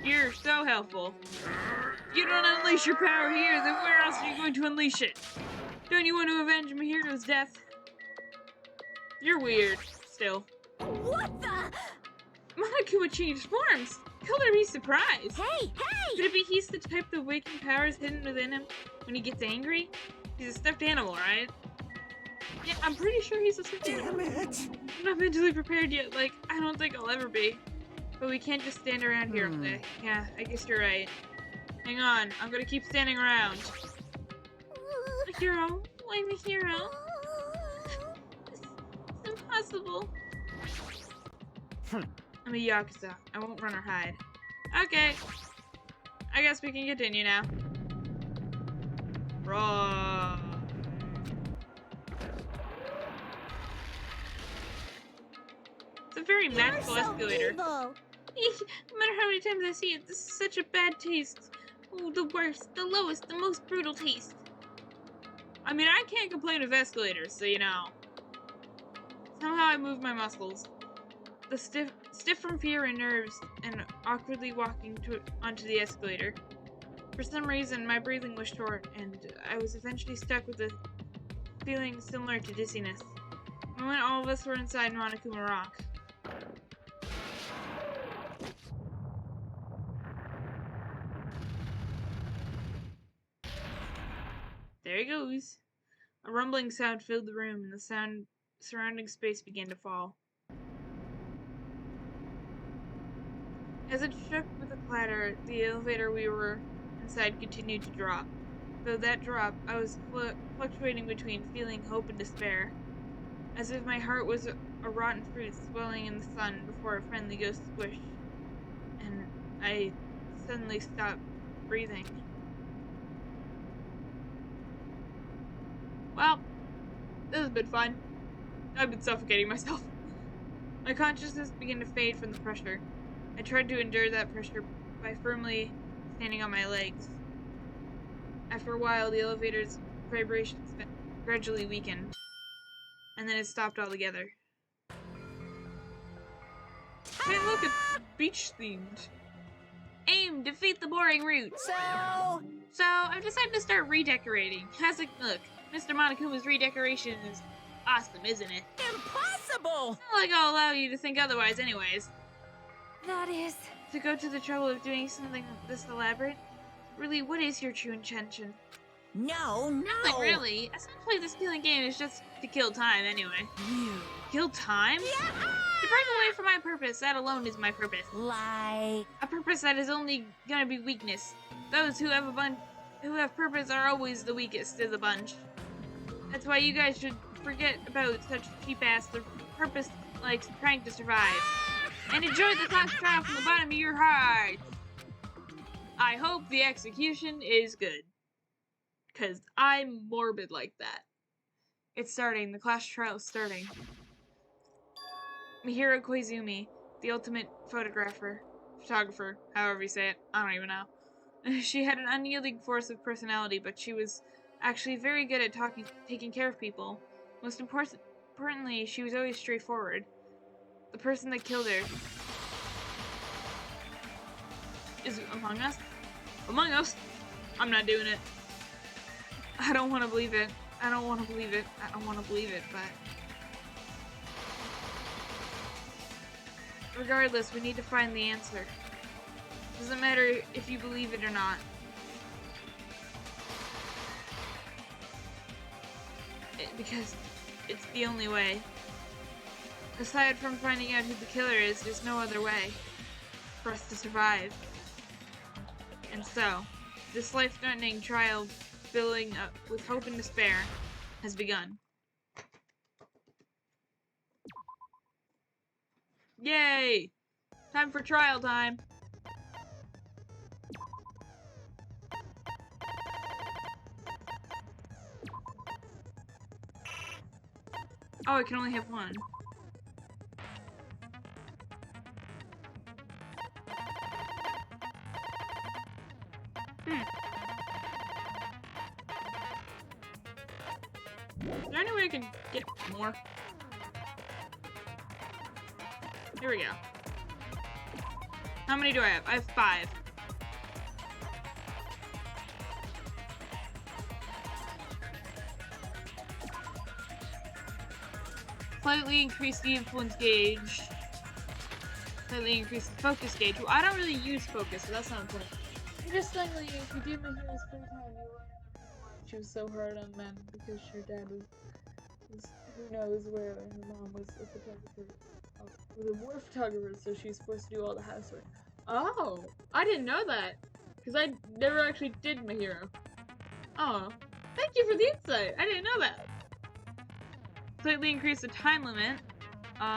You're so helpful. If you don't unleash your power here, then where else are you going to unleash it? Don't you want to avenge Mihiro's death? You're weird, still. What the? Monokuma changed forms! Color be surprised! Hey, hey! Could it be he's the type that waking powers hidden within him when he gets angry? He's a stuffed animal, right? Yeah, I'm pretty sure he's a stuffed animal. Damn it! I'm not mentally prepared yet, like, I don't think I'll ever be. But we can't just stand around here all day. Yeah, I guess you're right. Hang on, I'm gonna keep standing around. A hero? I'm a hero? It's impossible. I'm a Yakuza. I won't run or hide. Okay. I guess we can continue now. Raw. It's a very magical escalator. Evil. No matter how many times I see it, this is such a bad taste. Oh, the worst, the lowest, the most brutal taste. I mean, I can't complain of escalators, so you know. Somehow I move my muscles. The stiff from fear and nerves, and awkwardly walking onto the escalator. For some reason, my breathing was short, and I was eventually stuck with a feeling similar to dizziness. The moment all of us were inside Monokuma Rock. There he goes. A rumbling sound filled the room, and the surrounding space began to fall. As it shook with a clatter, the elevator we were inside continued to drop. Though that drop, I was fluctuating between feeling hope and despair, as if my heart was a rotten fruit swelling in the sun before it finally goes squish, and I suddenly stopped breathing. Well, this has been fun. I've been suffocating myself. My consciousness began to fade from the pressure. I tried to endure that pressure by firmly standing on my legs. After a while, the elevator's vibrations gradually weakened, and then it stopped altogether. Hey, look, it's beach-themed. Aim, defeat the boring route. So I've decided to start redecorating. How's it look? Mr. Monokuma's redecoration is awesome, isn't it? Impossible! It's not like I'll allow you to think otherwise anyways. That is... To go to the trouble of doing something this elaborate? Really, what is your true intention? No, no! Like, really? Essentially, this killing game is just to kill time anyway. You Kill time? To break away from my purpose, that alone is my purpose. Like... A purpose that is only gonna be weakness. Those who have purpose are always the weakest of the bunch. That's why you guys should forget about such cheap-ass purpose like trying to survive. And enjoy the class trial from the bottom of your heart. I hope the execution is good. Cause I'm morbid like that. It's starting. The class trial is starting. Mihiro Koizumi, the ultimate photographer, however you say it. I don't even know. She had an unyielding force of personality, but she was actually very good at taking care of people. Most importantly, she was always straightforward. The person that killed her is among us. Among us? I'm not doing it. I don't want to believe it. I don't want to believe it. I don't want to believe it, but... Regardless, we need to find the answer. Doesn't matter if you believe it or not. Because it's the only way. Aside from finding out who the killer is, there's no other way for us to survive. And so, this life-threatening trial, filling up with hope and despair, has begun. Yay! Time for trial time! Oh, I can only have one. Is there any way I can get more? Here we go. How many do I have? I have 5. Slightly increase the influence gauge. Slightly increase the focus gauge. Well, I don't really use focus, so that's not important. I'm just saying, like, if you do Mihiro's free time, you learn why she was so hard on men because her dad was who knows where, and her mom was a photographer. Was a war photographer, so she's supposed to do all the housework. Oh, I didn't know that, because I never actually did Mihiro. Oh, thank you for the insight. I didn't know that. Slightly increase the time limit. Well,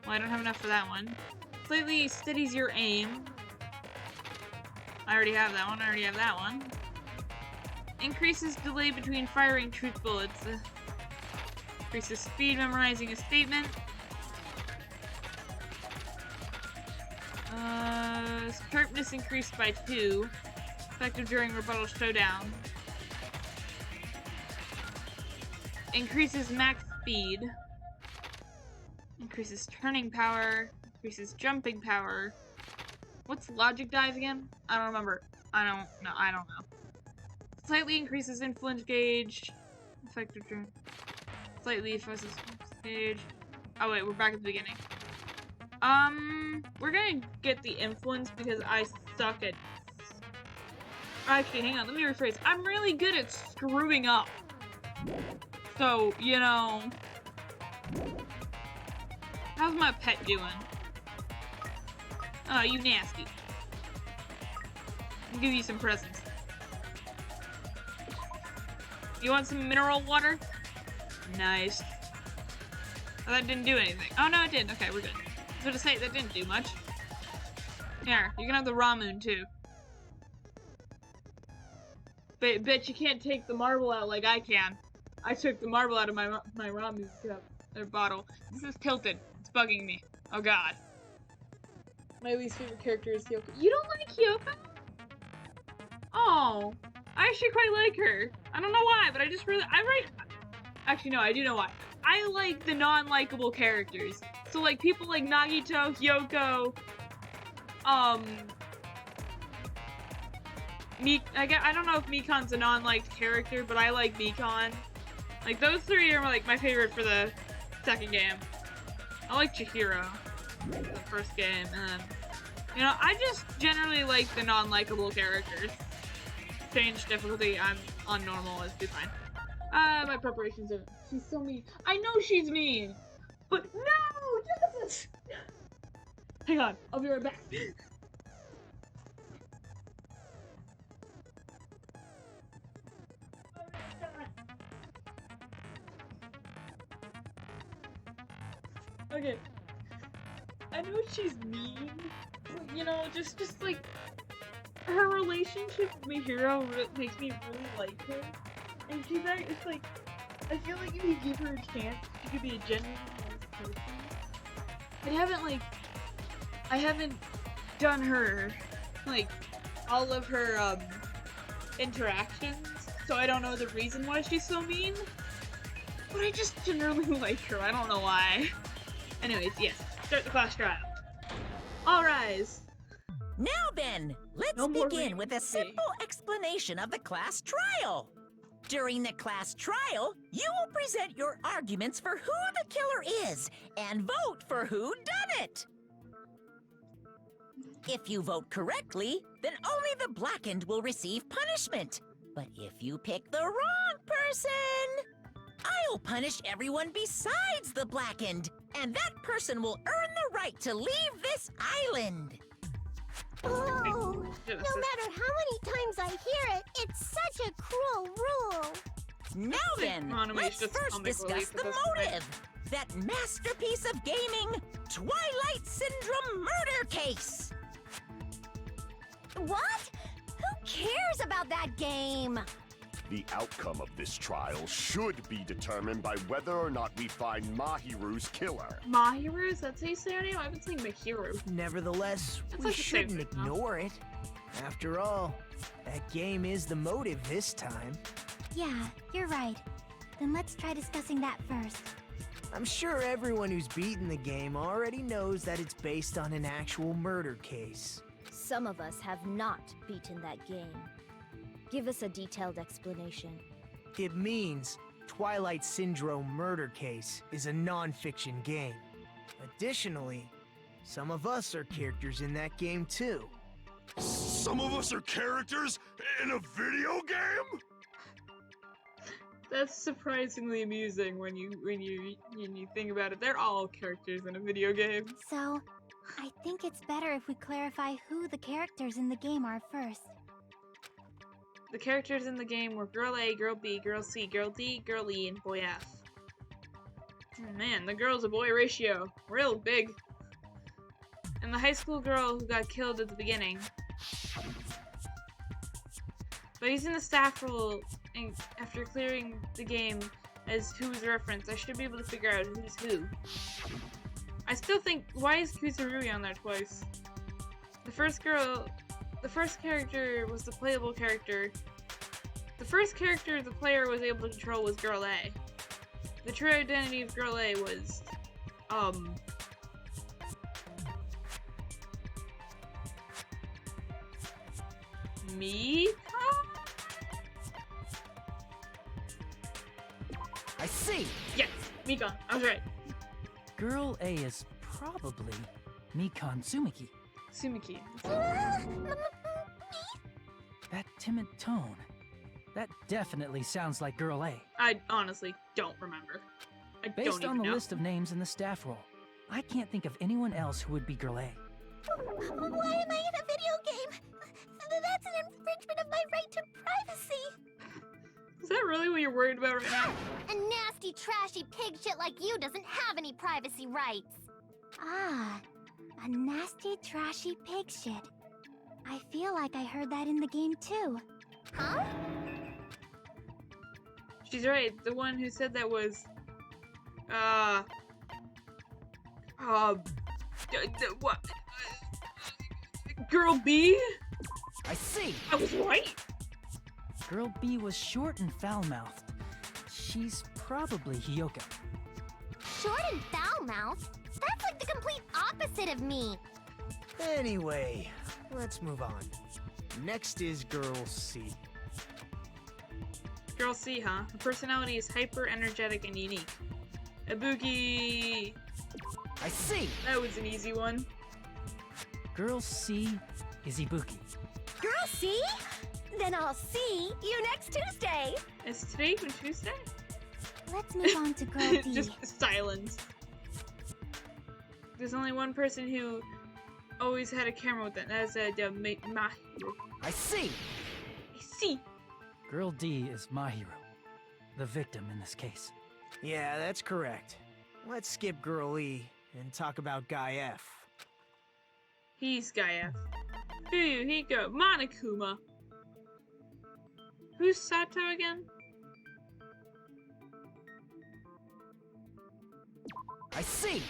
I don't have enough for that one. Slightly steadies your aim. I already have that one. I already have that one. Increases delay between firing truth bullets. Increases speed memorizing a statement. Sharpness increased by 2. Effective during rebuttal showdown. Increases max speed. Increases turning power. Increases jumping power. What's logic dive again? I don't remember. I don't know. Slightly increases influence gauge. Effective turn. Slightly increases gauge. Oh wait, we're back at the beginning. We're gonna get the influence because I suck at... Actually, hang on, let me rephrase. I'm really good at screwing up. So, you know... How's my pet doing? Oh, you nasty. I'll give you some presents. You want some mineral water? Nice. Oh, that didn't do anything. Oh, no, it did. Okay, we're good. I was going to say, that didn't do much. Here, you can have the raw moon, too. But bet you can't take the marble out like I can. I took the marble out of my raw moon cup, or bottle. This is tilted. It's bugging me. Oh, God. My least favorite character is Kyoko. You don't like Kyoko? Oh, I actually quite like her. I don't know why, but I just really, actually no, I do know why. I like the non-likable characters. So like people like Nagito, Kyoko, I don't know if Mikan's a non-liked character, but I like Mikan. Like those 3 are like my favorite for the second game. I like Chihiro for the first game, and you know, I just generally like the non-likable characters. Change difficulty, I'm on normal, it's be fine. My preparations are. She's so mean. I know she's mean, but no, Jesus. Hang on, I'll be right back. Okay. I know she's mean, but, you know, just like her relationship with Mihiro makes me really like her. And she's like, it's like, I feel like if you give her a chance, she could be a genuinely nice person. I haven't done her, like, all of her, interactions, so I don't know the reason why she's so mean. But I just generally like her, I don't know why. Anyways, yes, start the class trial. All rise. Now then, let's No more begin with a reading. simple explanation of the class trial. During the class trial, you will present your arguments for who the killer is and vote for who done it. If you vote correctly, then only the blackened will receive punishment. But if you pick the wrong person, I'll punish everyone besides the blackened, and that person will earn the right to leave this island. Oh, Genesis. no matter how many times I hear it, it's such a cruel rule. Now then, Monoma's let's just first comic discuss relief the at this point. motive. That masterpiece of gaming, Twilight Syndrome murder case. What? Who cares about that game? The outcome of this trial should be determined by whether or not we find Mahiru's killer. Mahiru, is that how you say her name? I've been saying Mahiru. Nevertheless, That's we like the same shouldn't thing, huh? ignore it. After all, that game is the motive this time. Yeah, you're right. Then let's try discussing that first. I'm sure everyone who's beaten the game already knows that it's based on an actual murder case. Some of us have not beaten that game. Give us a detailed explanation. It means Twilight Syndrome Murder Case is a non-fiction game. Additionally, some of us are characters in that game too. Some of us are characters in a video game? That's surprisingly amusing when you think about it. They're all characters in a video game. So, I think it's better if we clarify who the characters in the game are first. The characters in the game were Girl A, Girl B, Girl C, Girl D, Girl E, and Boy F. Oh man, the girl to boy ratio. Real big. And the high school girl who got killed at the beginning. By using the staff rule and after clearing the game as who's reference, I should be able to figure out who's who. I still think, why is Kuzurui on there twice? The first character was the playable character. The first character the player was able to control was Girl A. The true identity of Girl A was, Mika? I see! Yes, Mika. I was right. Girl A is probably Mikan Tsumiki. Sumiki. That timid tone. That definitely sounds like Girl A. I honestly don't remember. I don't Based even on the know. list of names in the staff roll, I can't think of anyone else who would be Girl A. Why am I in a video game? That's an infringement of my right to privacy. Is that really what you're worried about right now? A nasty, trashy pig shit like you doesn't have any privacy rights. Ah, a nasty, trashy pig shit. I feel like I heard that in the game too. Huh? She's right. The one who said that was, what? Girl B? I see! I was right. Girl B was short and foul-mouthed. She's probably Hyoka. Short and foul-mouthed? That's like the complete opposite of me. Anyway, let's move on. Next is Girl C. Girl C, huh? Her personality is hyper, energetic, and unique. Ibuki. I see! That was an easy one. Girl C is Ibuki. Girl, see? Then I'll see you next Tuesday. Is today even Tuesday? Let's move on to Girl D. Just silence. There's only one person who always had a camera with it. That's Mahiro. I see. I see. Girl D is Mahiro, the victim in this case. Yeah, that's correct. Let's skip Girl E and talk about Guy F. He's Guy F. Fuyuhiko Monokuma. Who's Sato again? I see.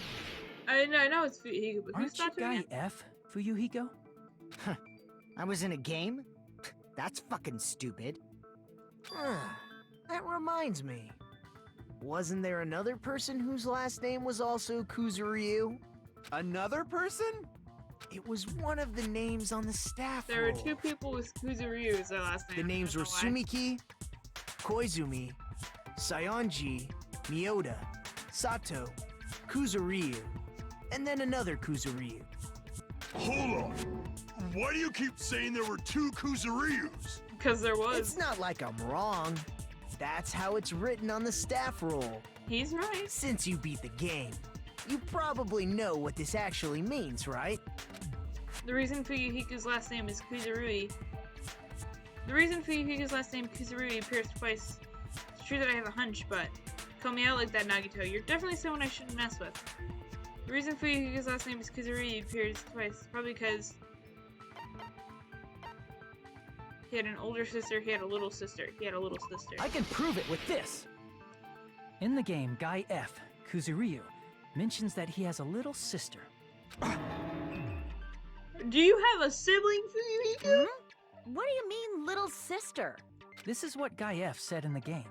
I know it's Fuyuhiko, but who's Aren't you Sato Guy again? F, Fuyuhiko? I was in a game? That's fucking stupid. That reminds me. Wasn't there another person whose last name was also Kuzuryu? Another person? It was one of the names on the staff There were roll. 2 people with Kuzuryu as their last name. The names I were don't know why. Sumiki, Koizumi, Sayonji, Miyoda, Sato, Kuzuryu, and then another Kuzuryu. Hold on. Why do you keep saying there were 2 Kuzuryus? Because there was. It's not like I'm wrong. That's how it's written on the staff roll. He's right. Since you beat the game, you probably know what this actually means, right? The reason Fuyuhiko's last name is Kuzurui. The reason Fuyuhiko's last name Kuzurui appears twice. It's true that I have a hunch, but call me out like that, Nagito. You're definitely someone I shouldn't mess with. The reason Fuyuhiko's last name is Kuzurui appears twice, probably because he had an older sister, he had a little sister, he had a little sister. I can prove it with this! In the game, Guy F, Kuzuryu, mentions that he has a little sister. Do you have a sibling, Fuyuhiko? What do you mean, little sister? This is what Guy F said in the game.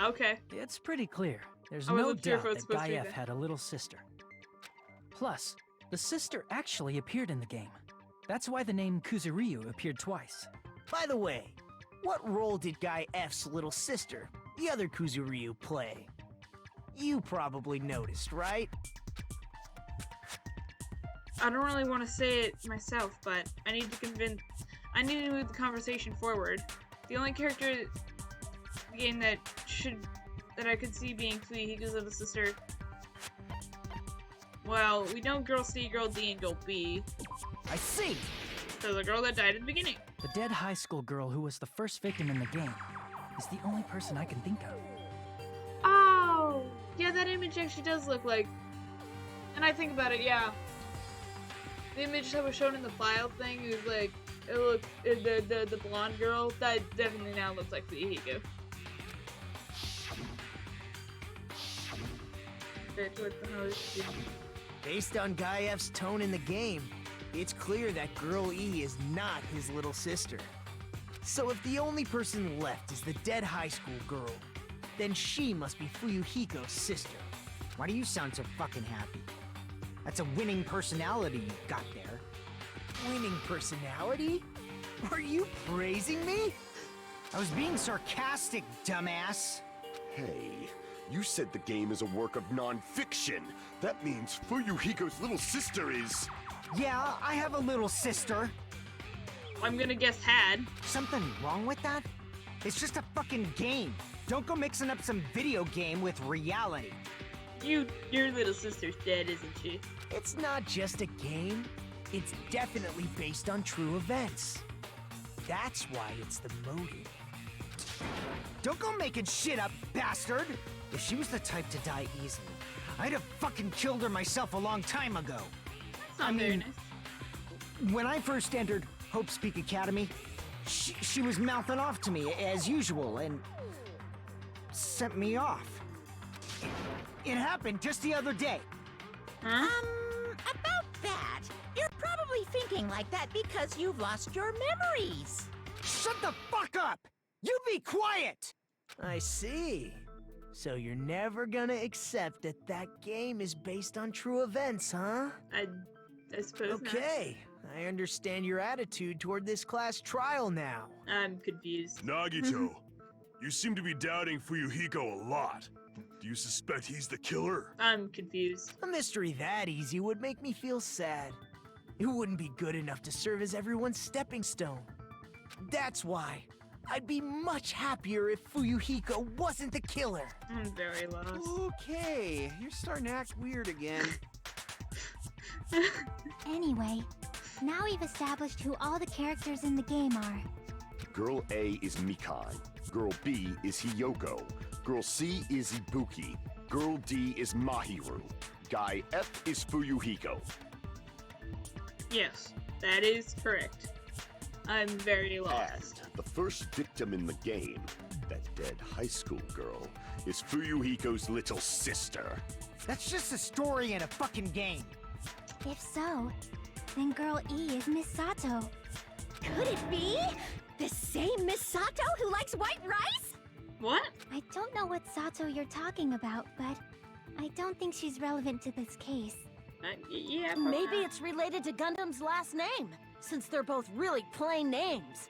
Okay. It's pretty clear. There's I no wasn't sure if doubt it was that supposed to Guy be F that. had a little sister. Plus, the sister actually appeared in the game. That's why the name Kuzuryu appeared twice. By the way, what role did Guy F's little sister, the other Kuzuryu, play? You probably noticed, right? I don't really want to say it myself, but I need to move the conversation forward. The only character in the game that I could see being Fuyuhiko's little sister. Well, we know Girl C, Girl D, and Girl B. I see. So the girl that died at the beginning. The dead high school girl who was the first victim in the game is the only person I can think of. Oh! Yeah, that image actually does look like... And I think about it, yeah. The image that was shown in the file thing, it was like... It looked... The blonde girl, that definitely now looks like Fuyuhiko. Bitch, what the hell is she doing? Based on Guy F's tone in the game, it's clear that Girl E is not his little sister. So if the only person left is the dead high school girl, then she must be Fuyuhiko's sister. Why do you sound so fucking happy? That's a winning personality you've got there. Winning personality? Are you praising me? I was being sarcastic, dumbass. Hey, you said the game is a work of non-fiction. That means Fuyuhiko's little sister is... Yeah, I have a little sister. I'm gonna guess had. Something wrong with that? It's just a fucking game. Don't go mixing up some video game with reality. Your little sister's dead, isn't she? It's not just a game. It's definitely based on true events. That's why it's the motive. Don't go making shit up, bastard! If she was the type to die easily, I'd have fucking killed her myself a long time ago. That's not very nice. When I first entered Hope's Peak Academy, she was mouthing off to me as usual and sent me off. It happened just the other day. Huh? About that, you're probably thinking like that because you've lost your memories. Shut the fuck up! You be quiet! I see. So you're never gonna accept that that game is based on true events, huh? I suppose Okay, I understand your attitude toward this class trial now. not. I'm confused. Nagito, you seem to be doubting Fuyuhiko a lot. Do you suspect he's the killer? I'm confused. A mystery that easy would make me feel sad. It wouldn't be good enough to serve as everyone's stepping stone. That's why. I'd be much happier if Fuyuhiko wasn't the killer. I'm very lost. Okay, you're starting to act weird again. Anyway, now we've established who all the characters in the game are. Girl A is Mikan. Girl B is Hiyoko. Girl C is Ibuki. Girl D is Mahiru. Guy F is Fuyuhiko. Yes, that is correct. I'm very And lost. the first victim in the game, that dead high school girl, is Fuyuhiko's little sister. That's just a story in a fucking game. If so, then Girl E is Miss Sato. Could it be? The same Miss Sato who likes white rice? What? I don't know what Sato you're talking about, but I don't think she's relevant to this case. Yeah, Maybe it's related to Gundam's last name, since they're both really plain names.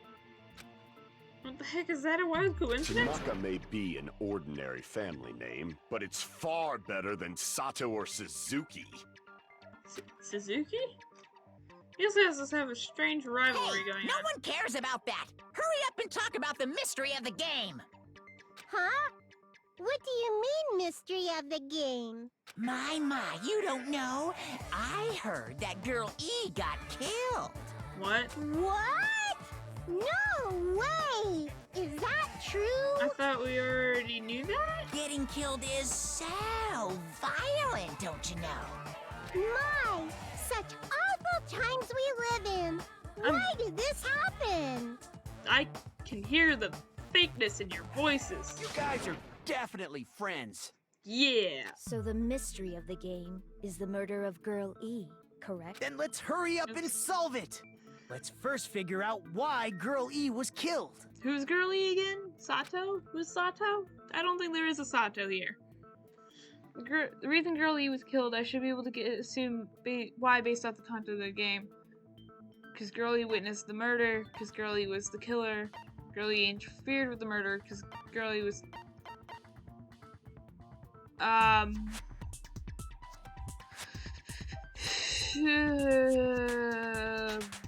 What the heck is that? A wild coincidence? Tanaka may be an ordinary family name, but it's far better than Sato or Suzuki. Suzuki? He also has to have a strange rivalry going No on. one cares about that. Hurry up and talk about the mystery of the game. Huh? What do you mean, mystery of the game? My, you don't know. I heard that Girl E got killed. What? What? No way! Is that true? I thought we already knew that? Getting killed is so violent, don't you know? My, such awful times we live in. Why did this happen? I can hear the fakeness in your voices. You guys are definitely friends. Yeah. So the mystery of the game is the murder of Girl E, correct? Then let's hurry up and solve it. Let's first figure out why Girl E was killed. Who's Girly again? Sato? Who's Sato? I don't think there is a Sato here. The reason Girly was killed, I should be able to assume why based off the content of the game. Because Girly witnessed the murder, because Girly was the killer, Girly interfered with the murder, because Girly was...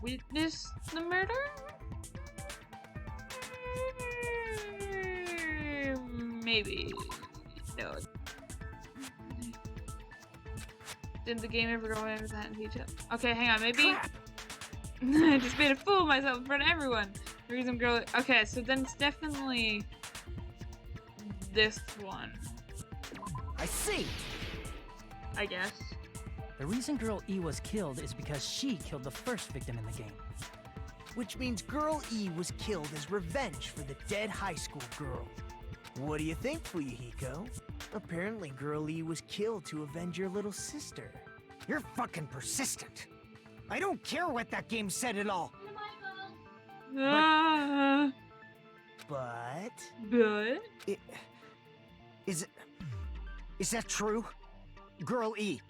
witnessed the murder? Maybe. No. Didn't the game ever go into that in detail? Okay, hang on, maybe... I just made a fool of myself in front of everyone. The reason Girl... Okay, so then it's definitely... this one, I see. I guess. The reason Girl E was killed is because she killed the first victim in the game. Which means Girl E was killed as revenge for the dead high school girl. What do you think, Fuyuhiko? Apparently Girl E was killed to avenge your little sister. You're fucking persistent. I don't care what that game said at all. But... But... Is that true? Girl E,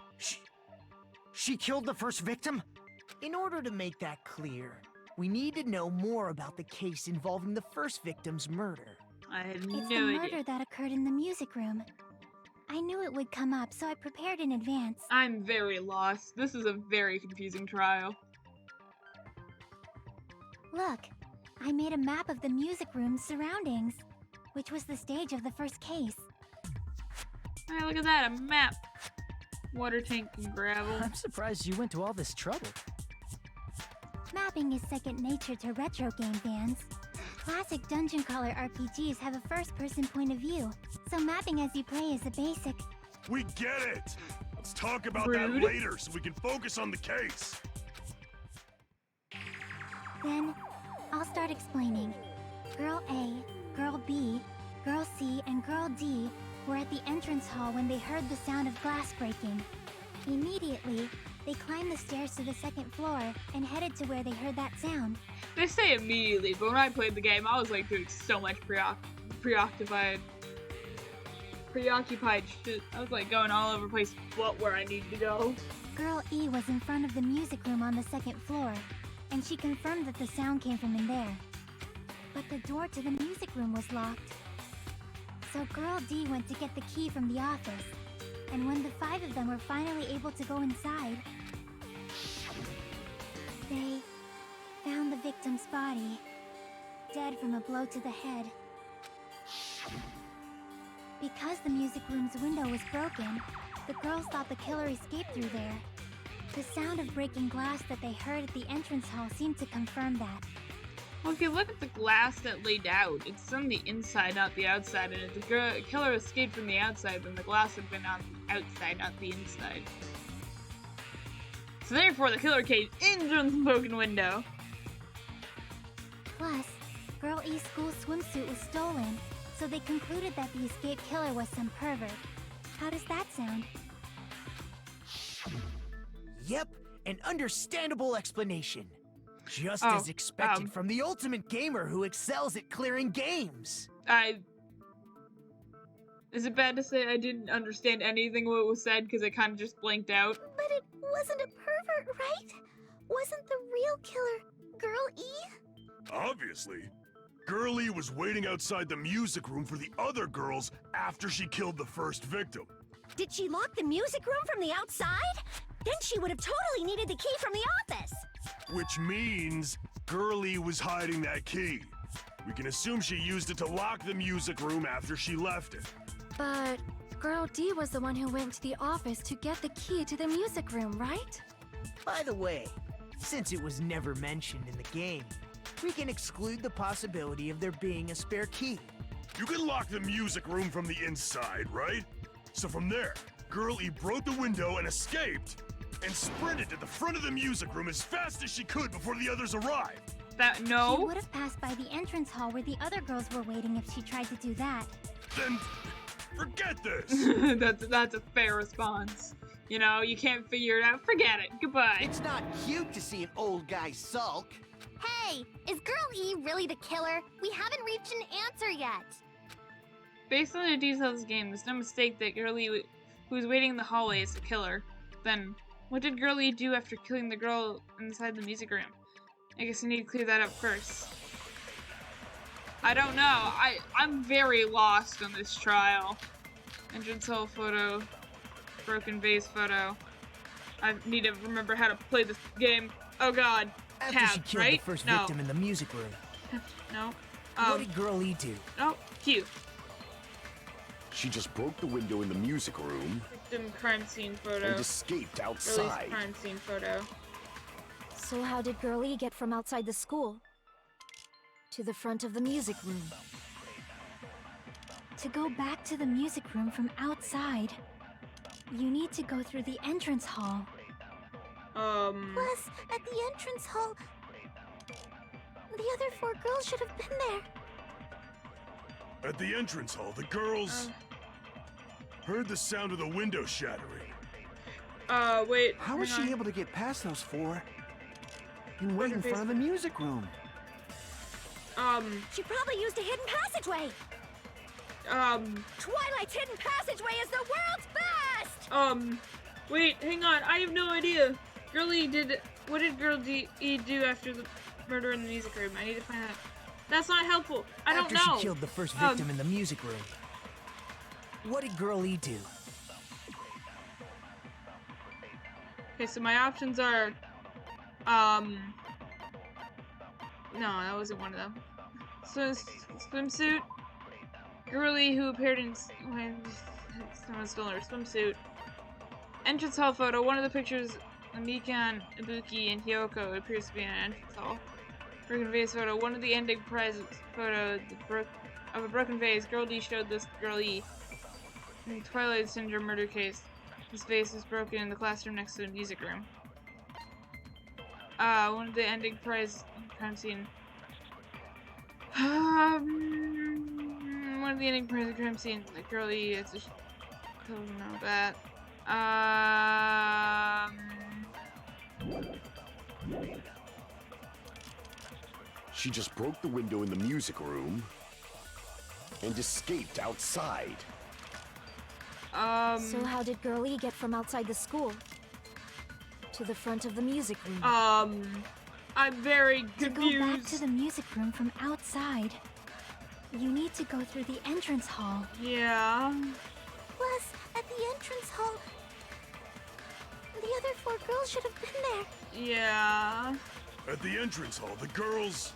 she killed the first victim? In order to make that clear, we need to know more about the case involving the first victim's murder. I had It's no the idea. murder that occurred in the music room. I knew it would come up, so I prepared in advance. I'm very lost. This is a very confusing trial. Look, I made a map of the music room's surroundings, which was the stage of the first case. Hey, look at that, a map. Water tank and gravel. I'm surprised you went to all this trouble. Mapping is second nature to retro game fans. Classic dungeon crawler RPGs have a first-person point of view, so mapping as you play is a basic. We get it! Let's talk about Rude. that later so we can focus on the case. Then, I'll start explaining. Girl A, Girl B, Girl C, and Girl D were at the entrance hall when they heard the sound of glass breaking. Immediately, they climbed the stairs to the second floor and headed to where they heard that sound. They say immediately, but when I played the game, I was like doing so much preoccupied shit. I was like going all over the place, where I needed to go. Girl E was in front of the music room on the second floor, and she confirmed that the sound came from in there. But the door to the music room was locked. So Girl D went to get the key from the office, and when the 5 of them were finally able to go inside, they found the victim's body. dead from a blow to the head. Because the music room's window was broken, the girls thought the killer escaped through there. The sound of breaking glass that they heard at the entrance hall seemed to confirm that. Well, if you look at the glass that laid out, it's on the inside, not the outside. And if the killer escaped from the outside, then the glass had been on the outside, not the inside. So therefore, the killer came in through the broken window. Plus, Girl E's school swimsuit was stolen, so they concluded that the escaped killer was some pervert. How does that sound? Yep, an understandable explanation. Just as expected from the ultimate gamer who excels at clearing games. Is it bad to say I didn't understand anything what was said because I kind of just blanked out? But it wasn't a pervert, right? Wasn't the real killer Girl E? Obviously. Girl E was waiting outside the music room for the other girls after she killed the first victim. Did she lock the music room from the outside? Then she would have totally needed the key from the office. Which means Girl E was hiding that key. We can assume she used it to lock the music room after she left it. But Girl D was the one who went to the office to get the key to the music room, right? By the way, since it was never mentioned in the game, we can exclude the possibility of there being a spare key. You can lock the music room from the inside, right? So from there, Girl E broke the window and escaped, and sprinted to the front of the music room as fast as she could before the others arrived. No. She would have passed by the entrance hall where the other girls were waiting if she tried to do that. Then, forget this! That's a fair response. You know, you can't figure it out. Forget it. Goodbye. It's not cute to see an old guy sulk. Hey, is Girl E really the killer? We haven't reached an answer yet. Based on the details of the game, there's no mistake that Girl E, who was waiting in the hallway, is the killer. Then, what did Girl E do after killing the girl inside the music room? I guess I need to clear that up first. I don't know. I'm very lost on this trial. Entrance hall photo. Broken vase photo. I need to remember how to play this game. Oh god. After she killed the first victim in the music room. No. What did Girl E do? Oh, Q. She just broke the window in the music room. Victim crime scene photo. And escaped outside. Release crime scene photo. So how did Girl E get from outside the school to the front of the music room? To go back to the music room from outside, you need to go through the entrance hall. Plus, at the entrance hall, the other 4 girls should have been there. At the entrance hall, the girls heard the sound of the window shattering. Wait. How was she able to get past those 4 and wait in front of the music room? She probably used a hidden passageway. Twilight's hidden passageway is the world's best! Wait, hang on. I have no idea. What did Girl E do after the murder in the music room? I need to find out. That's not helpful. I don't know. After she killed the first victim in the music room, what did Girl E do? Okay, so my options are, no, that wasn't one of them. So, swimsuit. Girl E, who appeared in someone's still in her swimsuit. Entrance hall photo. One of the pictures, Mikan, Ibuki, and Hyoko appears to be in an entrance hall. Broken vase photo. One of the ending prize photo of a broken vase. Girl D showed this to Girl E. In the Twilight Syndrome murder case, his vase was broken in the classroom next to the music room. One of the ending prize crime scene. One of the ending prize crime scene. The Girl E. It's a don't know that. She just broke the window in the music room and escaped outside. So how did Girl E get from outside the school to the front of the music room? I'm very confused. To go back to the music room from outside, you need to go through the entrance hall. Yeah. Plus, at the entrance hall, the other 4 girls should have been there. Yeah. At the entrance hall, the girls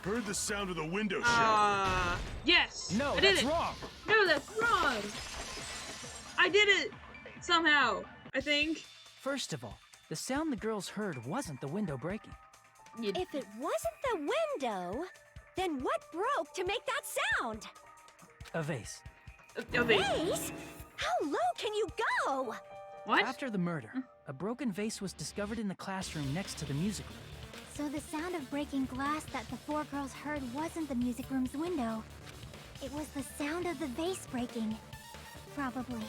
Heard the sound of the window shattering. Yes. No, I did that's it. wrong. No, that's wrong. I did it somehow. I think. First of all, the sound the girls heard wasn't the window breaking. If it wasn't the window, then what broke to make that sound? A vase. A vase. Vase? How low can you go? What? After the murder, a broken vase was discovered in the classroom next to the music room. So the sound of breaking glass that the four girls heard wasn't the music room's window. It was the sound of the vase breaking. Probably.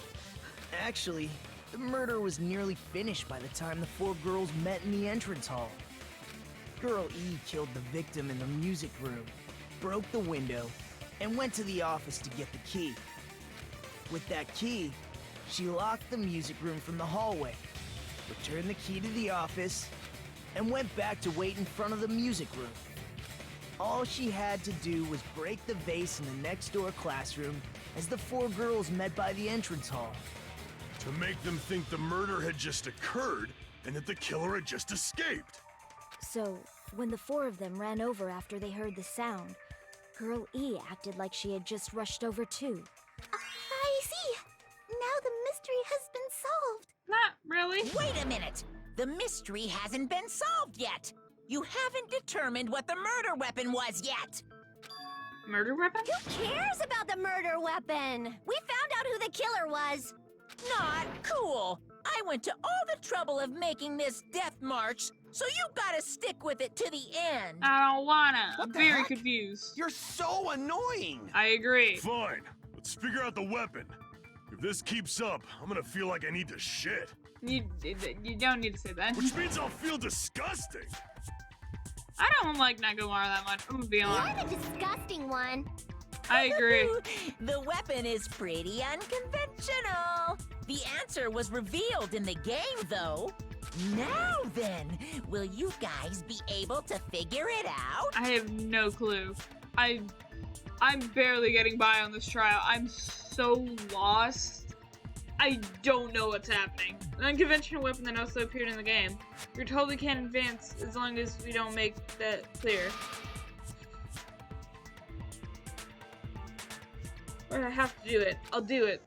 Actually, the murder was nearly finished by the time the four girls met in the entrance hall. Girl E killed the victim in the music room, broke the window, and went to the office to get the key. With that key, she locked the music room from the hallway, returned the key to the office, and went back to wait in front of the music room. All she had to do was break the vase in the next door classroom as the four girls met by the entrance hall. To make them think the murder had just occurred and that the killer had just escaped. So, when the four of them ran over after they heard the sound, Girl E acted like she had just rushed over too. I see. Now the mystery has been solved. Not really. Wait a minute! The mystery hasn't been solved yet! You haven't determined what the murder weapon was yet! Murder weapon? Who cares about the murder weapon? We found out who the killer was. Not cool! I went to all the trouble of making this death march, so you gotta stick with it to the end! I don't wanna. What I'm the very heck? confused. You're so annoying! I agree. Fine, let's figure out the weapon. If this keeps up, I'm gonna feel like I need to shit. You don't need to say that. Which means I'll feel disgusting. I don't like Danganronpa that much. I'm gonna be honest. You're the disgusting one. I agree. The weapon is pretty unconventional. The answer was revealed in the game, though. Now then, will you guys be able to figure it out? I have no clue. I'm barely getting by on this trial. I'm so lost. I don't know what's happening. An unconventional weapon that also appeared in the game. We totally can't advance as long as we don't make that clear. Or I have to do it. I'll do it.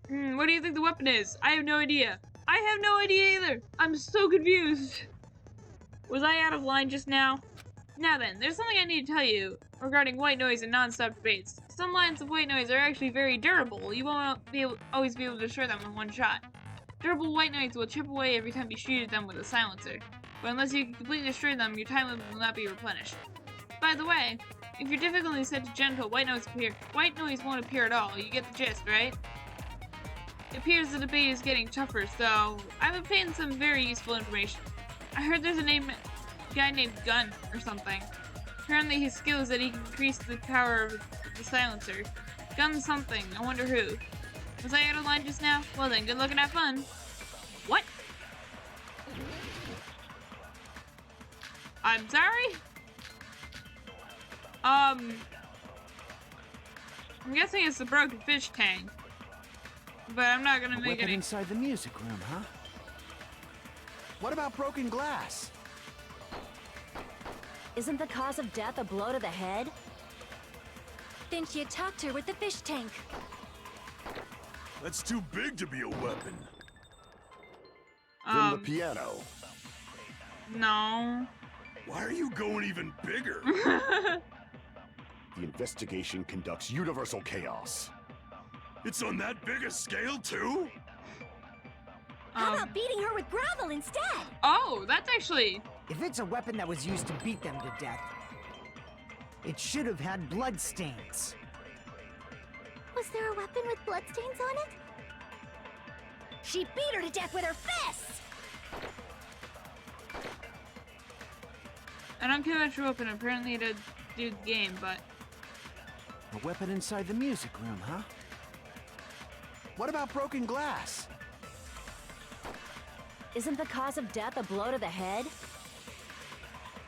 What do you think the weapon is? I have no idea. I have no idea either. I'm so confused. Was I out of line just now? Now then, there's something I need to tell you regarding white noise and non-stop debates. Some lines of white noise are actually very durable. You won't always be able to destroy them in one shot. Durable white noise will chip away every time you shoot at them with a silencer. But unless you completely destroy them, your time limit will not be replenished. By the way, if your difficulty is set to gentle, white noise won't appear at all. You get the gist, right? It appears the debate is getting tougher, so I've obtained some very useful information. I heard there's a guy named Gun or something. Apparently his skill is that he can increase the power of the silencer. Gun something, I wonder who. Was I out of line just now? Well then, good luck and have fun. What? I'm sorry? I'm guessing it's the broken fish tank. But I'm not gonna A make weapon any. inside the music room, huh? What about broken glass? Isn't the cause of death a blow to the head? Then she attacked her with the fish tank. That's too big to be a weapon. Then the piano. No. Why are you going even bigger? The investigation conducts universal chaos. It's on that big a scale, too? How about beating her with gravel instead? Oh, that's actually. If it's a weapon that was used to beat them to death, it should have had blood stains. Was there a weapon with bloodstains on it? She beat her to death with her fists! An unconventional weapon apparently to do the game, but. A weapon inside the music room, huh? What about broken glass? Isn't the cause of death a blow to the head?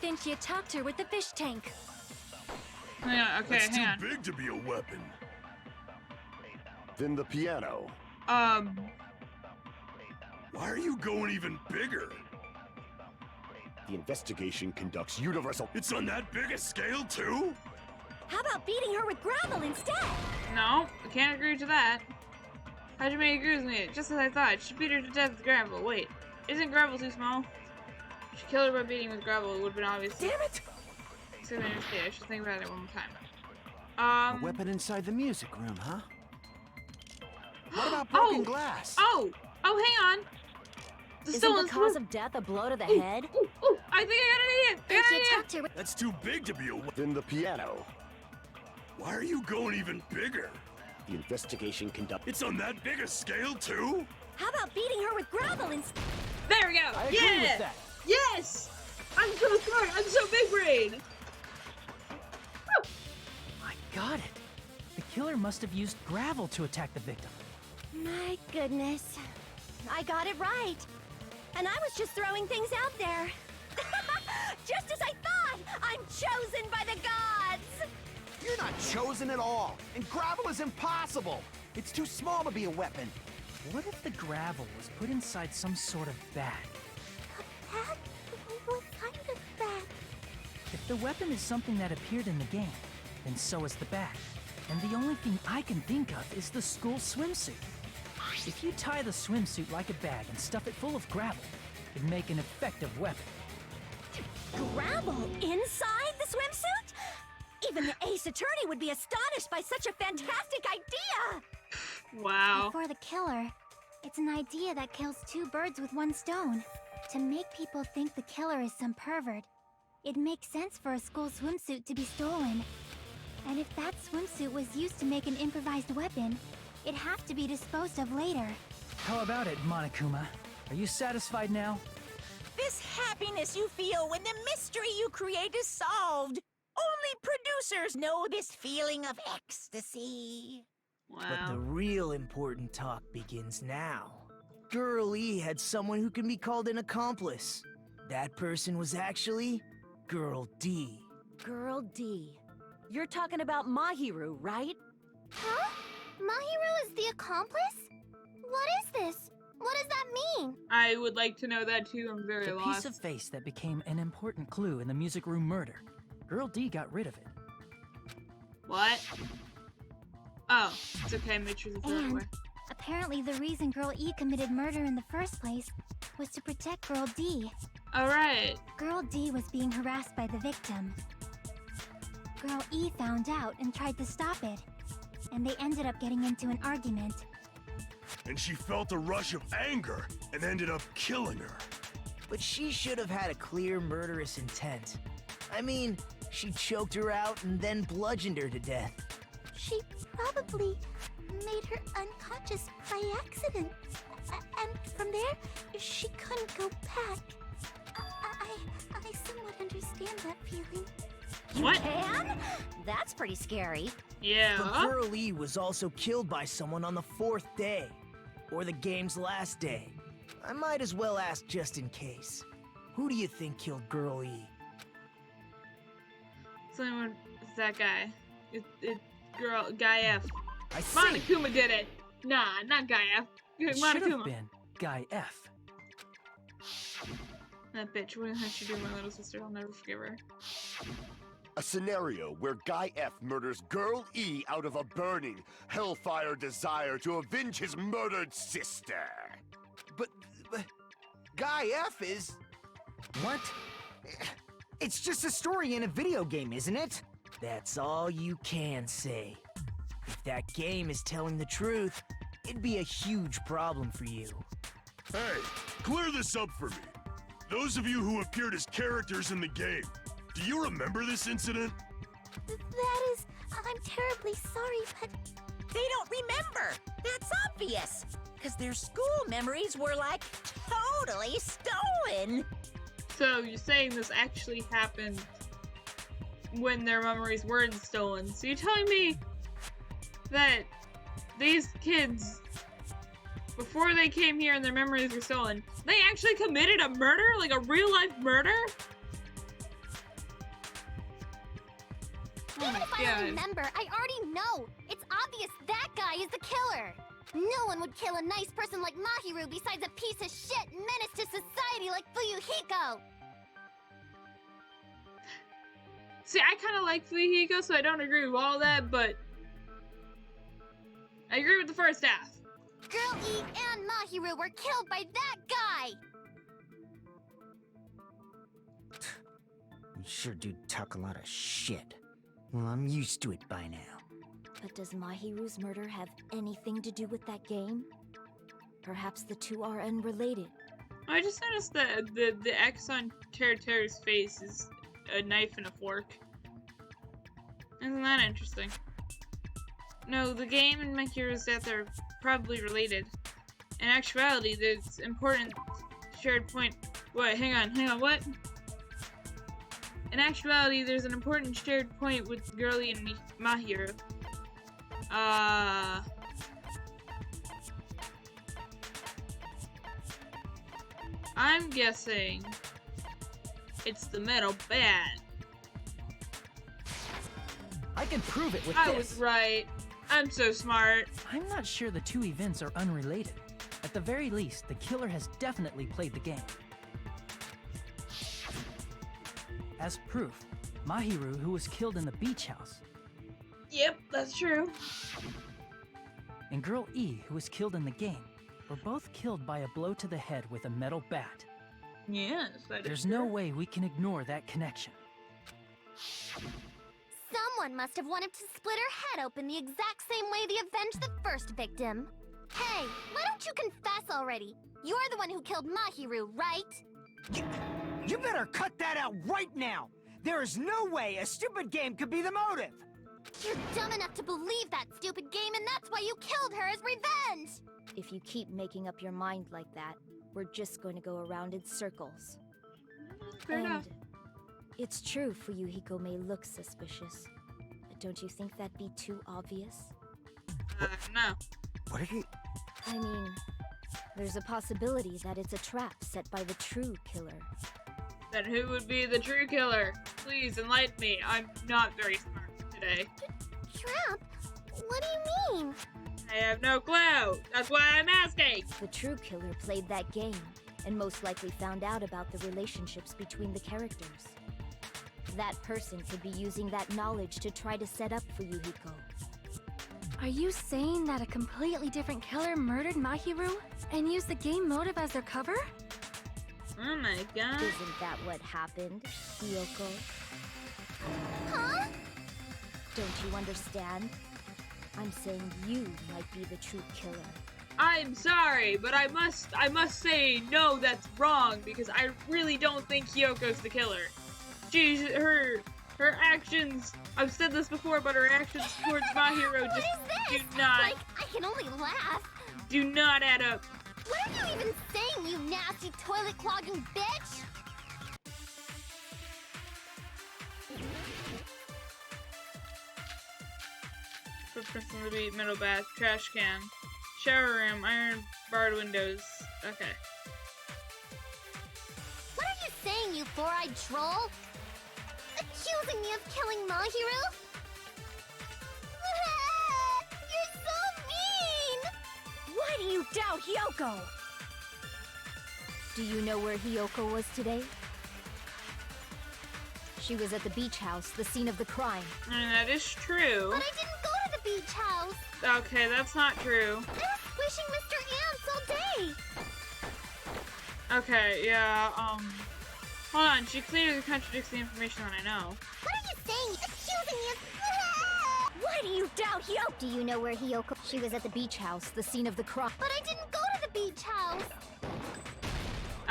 Then she attacked her with the fish tank. Yeah, okay, That's too hang on. big to be a weapon. Then the piano. Why are you going even bigger? The investigation conducts universal. It's on that big a scale, too? How about beating her with gravel instead? No, I can't agree to that. Hajime agrees with me, just as I thought. She beat her to death with gravel. Wait, isn't gravel too small? She killed her by beating with gravel. It would have been obvious. Damn it! So I should think about it one more time. A weapon inside the music room, huh? What about broken glass? Oh, hang on. Isn't the cause of death a blow to the head? Ooh, I think I got an idea. That's too big to be a weapon. Then the piano. Why are you going even bigger? The investigation conduct. It's on that big a scale, too? How about beating her with gravel instead? There we go. I agree with that. Yes. I'm so smart. I'm so big brain. I got it. The killer must have used gravel to attack the victim. My goodness. I got it right. And I was just throwing things out there. Just as I thought! I'm chosen by the gods! You're not chosen at all, and gravel is impossible. It's too small to be a weapon. What if the gravel was put inside some sort of bag? Bag? What kind of bag? If the weapon is something that appeared in the game, then so is the bag. And the only thing I can think of is the school swimsuit. If you tie the swimsuit like a bag and stuff it full of gravel, it'd make an effective weapon. Gravel inside the swimsuit? Even the ace attorney would be astonished by such a fantastic idea! Wow. For the killer, it's an idea that kills two birds with one stone. To make people think the killer is some pervert, it makes sense for a school swimsuit to be stolen. And if that swimsuit was used to make an improvised weapon, it'd have to be disposed of later. How about it, Monokuma? Are you satisfied now? This happiness you feel when the mystery you create is solved. Only producers know this feeling of ecstasy. But Wow. the real important talk begins now. Girl E had someone who can be called an accomplice. That person was actually Girl D. Girl D. You're talking about Mahiru, right? Huh? Mahiru is the accomplice? What is this? What does that mean? I would like to know that too. I'm very The lost. piece of face that became an important clue in the music room murder. Girl D got rid of it. What? Oh, it's okay. Make sure to throw it And away. apparently the reason Girl E committed murder in the first place was to protect Girl D. All right. Girl D was being harassed by the victim. Girl E found out and tried to stop it, and they ended up getting into an argument. And she felt a rush of anger and ended up killing her. But she should have had a clear murderous intent. I mean, she choked her out and then bludgeoned her to death. She probably made her unconscious by accident. And from there, she couldn't go back. I somewhat understand that feeling. What? Can? That's pretty scary. Yeah. But Girl E was also killed by someone on the 4th day, or the game's last day. I might as well ask just in case. Who do you think killed Girl E? Someone, it's that guy. Guy F. I see. Monokuma did it. Nah, not Guy F. It should have Monokuma. been Guy F. That bitch. What did she do to my little sister? I'll never forgive her. A scenario where Guy F murders Girl E out of a burning, hellfire desire to avenge his murdered sister. But Guy F is... What? It's just a story in a video game, isn't it? That's all you can say. If that game is telling the truth, it'd be a huge problem for you. Hey, clear this up for me. Those of you who appeared as characters in the game, do you remember this incident? That is... I'm terribly sorry, but... They don't remember. That's obvious. Because their school memories were like totally stolen. So you're saying this actually happened when their memories weren't stolen. So you're telling me that these kids, before they came here and their memories were stolen, they actually committed a murder? Like a real life murder? Even if I don't remember, I already know. It's obvious that guy is the killer. No one would kill a nice person like Mahiru besides a piece of shit menace to society like Fuyuhiko. See, I kind of like Fuyuhiko, so I don't agree with all that, but I agree with the first half. Girl E and Mahiru were killed by that guy! You sure do talk a lot of shit. Well, I'm used to it by now. But does Mahiru's murder have anything to do with that game? Perhaps the two are unrelated. I just noticed that the X on Teru's face is a knife and a fork. Isn't that interesting? No, the game and Mahiru's death are probably related. In actuality, there's important shared point. What? Hang on, what? In actuality, there's an important shared point with Girly and Mahiru. I'm guessing it's the metal bat. I can prove it with I this. was right. I'm so smart. I'm not sure the two events are unrelated. At the very least, the killer has definitely played the game. As proof, Mahiru, who was killed in the beach house, Yep, that's true. and Girl E, who was killed in the game, were both killed by a blow to the head with a metal bat. Yes, that is There's true. no way we can ignore that connection. Someone must have wanted to split her head open the exact same way they avenged the first victim. Hey, why don't you confess already? You're the one who killed Mahiru, right? You better cut that out right now! There is no way a stupid game could be the motive! You're dumb enough to believe that stupid game, and that's why you killed her as revenge! If you keep making up your mind like that, we're just going to go around in circles. Fair enough. It's true Fuyuhiko may look suspicious, but don't you think that'd be too obvious? No. What did he... I mean, there's a possibility that it's a trap set by the true killer. Then who would be the true killer? Please enlighten me. I'm not very smart today. Trap? What do you mean? I have no clue. That's why I'm asking. The true killer played that game, and most likely found out about the relationships between the characters. That person could be using that knowledge to try to set up Fuyuhiko. Are you saying that a completely different killer murdered Mahiru and used the game motive as their cover? Oh my god. Isn't that what happened, Hiyoko? Huh? Don't you understand? I'm saying you might be the true killer. I'm sorry, but I must say no, that's wrong, because I really don't think Hyoko's the killer. Her actions, I've said this before, but her actions towards Mahiru just do not, Like, I can only laugh. do not add up. What are you even saying, you nasty toilet-clogging bitch? Footprints on the beat, metal bath, trash can, shower room, iron barred windows. Okay. What are you saying, you four-eyed troll? Accusing me of killing Mahiru? You're so mean! Why do you doubt Hiyoko? Do you know where Hiyoko was today? She was at the beach house, the scene of the crime. I mean, that is true. But I didn't go to the beach house. Okay, that's not true. I was squishing Mr. Ants all day. Okay, yeah, hold on, she clearly contradicts the information that I know. What are you saying? Accusing me of... Why do you doubt Hiyoko? Do you know where Hiyoko? She was at the beach house, the scene of the crime. But I didn't go to the beach house.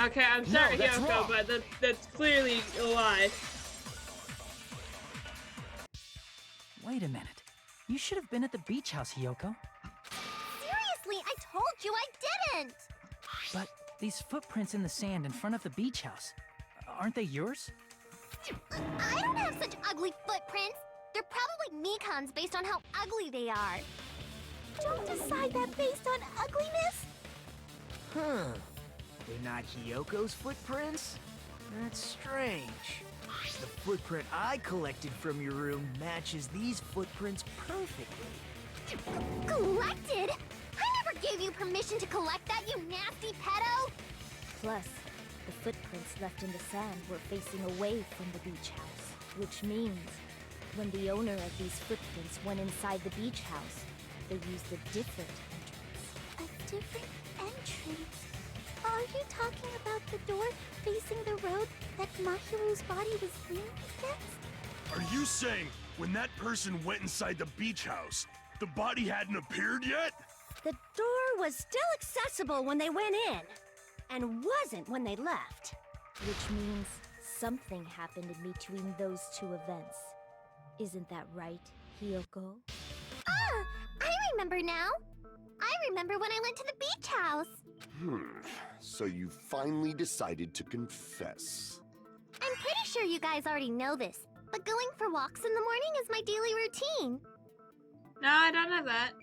Okay, I'm sorry, that's Hiyoko, wrong. but that's clearly a lie. Wait a minute. You should have been at the beach house, Hiyoko. Seriously, I told you I didn't. But these footprints in the sand in front of the beach house, aren't they yours? I don't have such ugly footprints. They're probably Mikan's based on how ugly they are. Don't decide that based on ugliness. Huh. They're not Hiyoko's footprints? That's strange. The footprint I collected from your room matches these footprints perfectly. Collected? I never gave you permission to collect that, you nasty pedo! Plus, the footprints left in the sand were facing away from the beach house. Which means, when the owner of these footprints went inside the beach house, they used a different entrance. A different entrance? Are you talking about the door facing the road that Mahiru's body was leaning against? Are you saying when that person went inside the beach house, the body hadn't appeared yet? The door was still accessible when they went in, and wasn't when they left. Which means something happened in between those two events. Isn't that right, Hiyoko? Ah! I remember now! I remember when I went to the beach house! So you finally decided to confess. I'm pretty sure you guys already know this, but going for walks in the morning is my daily routine. No, I don't know that.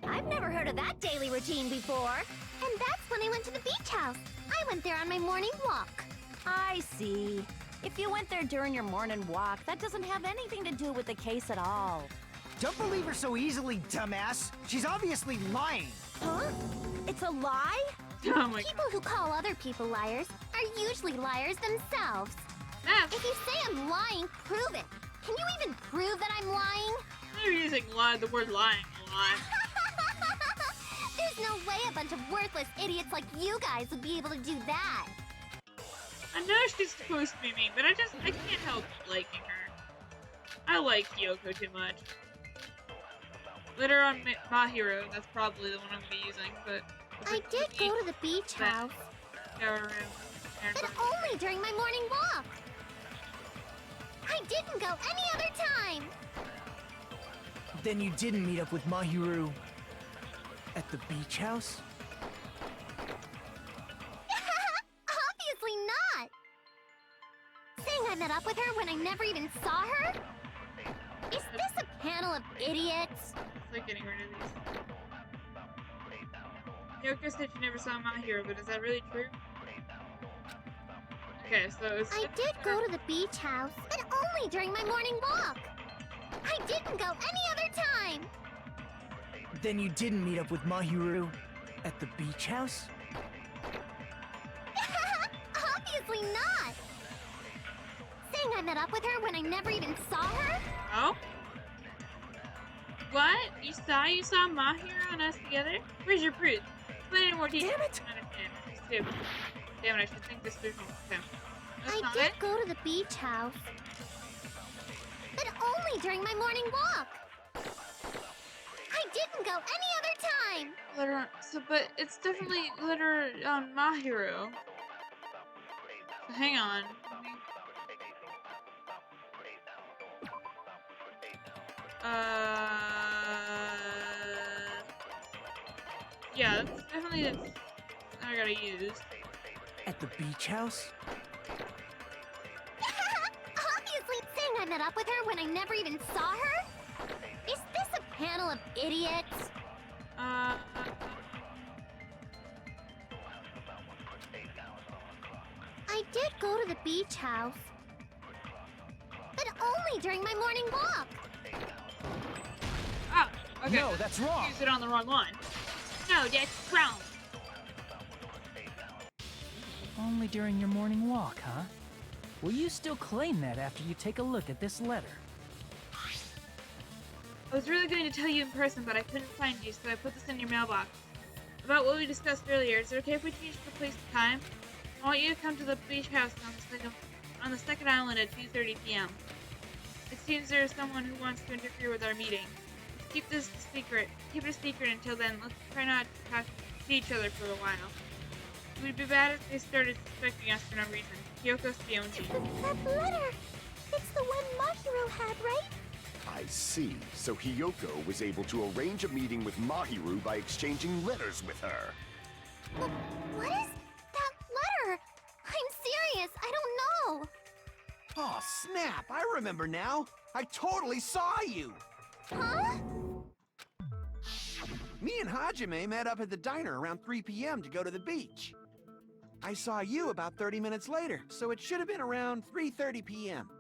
I've never heard of that daily routine before. And that's when I went to the beach house. I went there on my morning walk. I see. If you went there during your morning walk, that doesn't have anything to do with the case at all. Don't believe her so easily, dumbass. She's obviously lying. Huh? It's a lie? Oh my People who call other people liars are usually liars themselves. God. If you say I'm lying, prove it. Can you even prove that I'm lying? You're using the word lying a lot. There's no way a bunch of worthless idiots like you guys would be able to do that. I know she's supposed to be mean, but I can't help liking her. I like Kyoko too much. Later on Mahiru, that's probably the one I'm gonna be using, but... I did go to the beach house. Shower room. But only during my morning walk. I didn't go any other time. Then you didn't meet up with Mahiru at the beach house? Obviously not. Saying I met up with her when I never even saw her? Is this a panel of idiots? It's like getting rid of these. Yoko said she never saw Mahiru, but is that really true? Okay, so it's... I did go to the beach house, but only during my morning walk. I didn't go any other time. Then you didn't meet up with Mahiru at the beach house? Obviously not. Saying I met up with her when I never even saw her? Oh? What? You saw Mahiru and us together? Where's your proof? Put in more detail. Damn it! You're stupid. Damn it, I should think this through. Okay. That's I not did it. go to the beach house, but only during my morning walk. I didn't go any other time. Letter, but it's definitely letter on Mahiru. So hang on. Yeah, that's definitely the I gotta use. At the beach house? Obviously, saying I met up with her when I never even saw her? Is this a panel of idiots? I did go to the beach house, but only during my morning walk. Oh, okay. No, that's wrong. Use it on the wrong one. No, that's wrong. Only during your morning walk, huh? Will you still claim that after you take a look at this letter? I was really going to tell you in person, but I couldn't find you, so I put this in your mailbox. About what we discussed earlier, is it okay if we change the place and time? I want you to come to the beach house on the second island at 2:30 p.m. It seems there is someone who wants to interfere with our meeting. Let's keep this secret. Keep it a secret until then. Let's try not to see each other for a while. It would be bad if they started suspecting us for no reason. Kyoko Spionji. That letter! It's the one Mahiru had, right? I see. So Hiyoko was able to arrange a meeting with Mahiru by exchanging letters with her. What is that letter? I'm serious, I don't know. Oh, snap! I remember now. I totally saw you. Huh? Me and Hajime met up at the diner around 3 p.m. to go to the beach. I saw you about 30 minutes later, so it should have been around 3:30 p.m.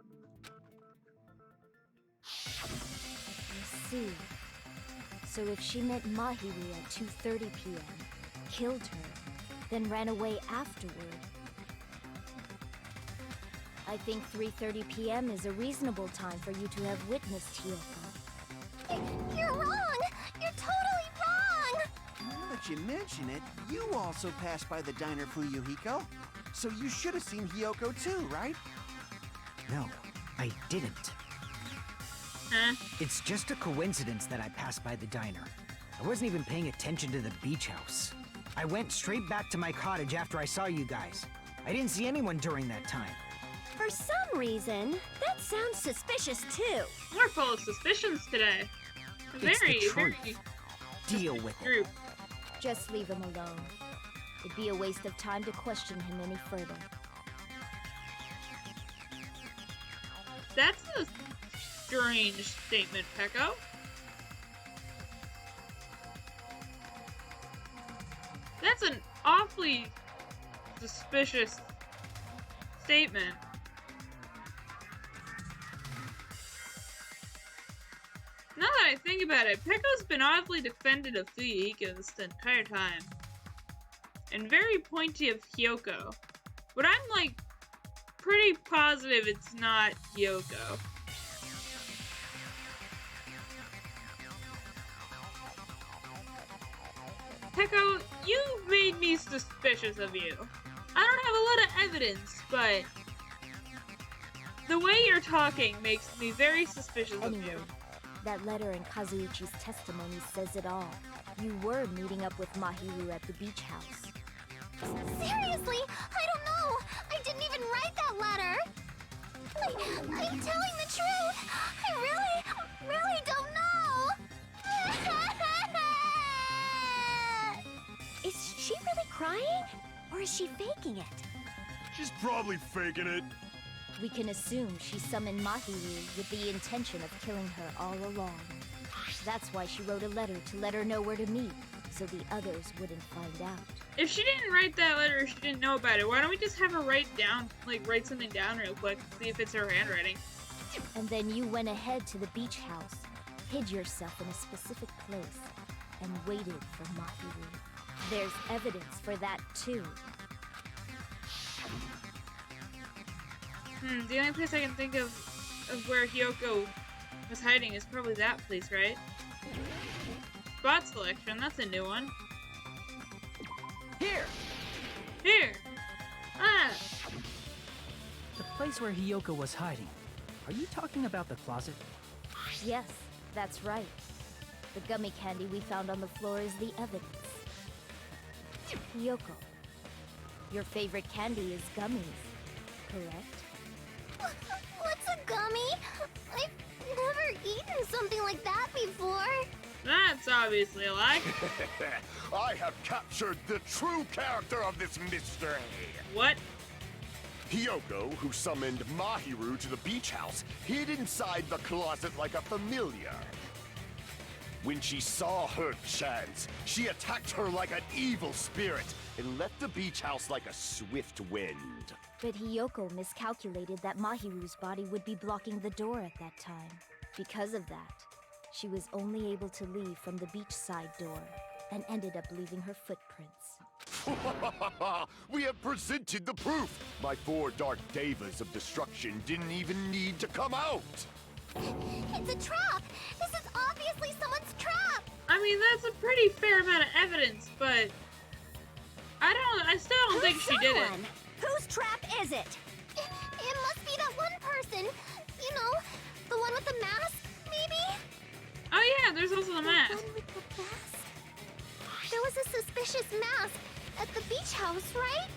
I see. So if she met Mahiru at 2:30 p.m., killed her, then ran away afterward, I I think 3:30 p.m. is a reasonable time for you to have witnessed Hiyoko. You're wrong! You're totally wrong! Now that you mention it, you also passed by the diner, Fuyuhiko. So you should have seen Hiyoko too, right? No, I didn't. Huh? It's just a coincidence that I passed by the diner. I wasn't even paying attention to the beach house. I went straight back to my cottage after I saw you guys. I didn't see anyone during that time. For some reason, that sounds suspicious too. We're full of suspicions today. It's the truth. Very Deal with it. group. Just leave him alone. It'd be a waste of time to question him any further. That's a strange statement, Peko. That's an awfully suspicious statement. Now that I think about it, Peko's been oddly defended of Fuyuhiko this entire time. And very pointy of Hiyoko. But I'm like pretty positive it's not Hiyoko. Peko, you made me suspicious of you. I don't have a lot of evidence, but the way you're talking makes me very suspicious of Anyway, you. that letter in Kazuichi's testimony says it all. You were meeting up with Mahiru at the beach house. Seriously, I don't know. I didn't even write that letter. I'm telling the truth. I really don't know. Is she really crying? Or is she faking it? She's probably faking it. We can assume she summoned Mahiru with the intention of killing her all along. That's why she wrote a letter to let her know where to meet, so the others wouldn't find out. If she didn't write that letter, she didn't know about it. Why don't we just have her write something down real quick, see if it's her handwriting. And then you went ahead to the beach house, hid yourself in a specific place, and waited for Mahiru. There's evidence for that too. The only place I can think of where Hiyoko was hiding is probably that place, right? Spot selection, that's a new one. Here! Here! Ah! The place where Hiyoko was hiding. Are you talking about the closet? Yes, that's right. The gummy candy we found on the floor is the evidence. Hiyoko, your favorite candy is gummies, correct? What's a gummy? I've never eaten something like that before. That's obviously a lie. I have captured the true character of this mystery. What? Hiyoko, who summoned Mahiru to the beach house, hid inside the closet like a familiar. When she saw her chance, she attacked her like an evil spirit and left the beach house like a swift wind. But Hiyoko miscalculated that Mahiru's body would be blocking the door at that time. Because of that, she was only able to leave from the beachside door and ended up leaving her footprints. We have presented the proof! My 4 dark devas of destruction didn't even need to come out! It's a trap. This is obviously someone's trap. I mean, that's a pretty fair amount of evidence, but I still don't think she did it. Whose trap is it? It must be that one person. You know, the one with the mask, maybe? Oh yeah, there's also the mask. The one with the mask? There was a suspicious mask at the beach house, right?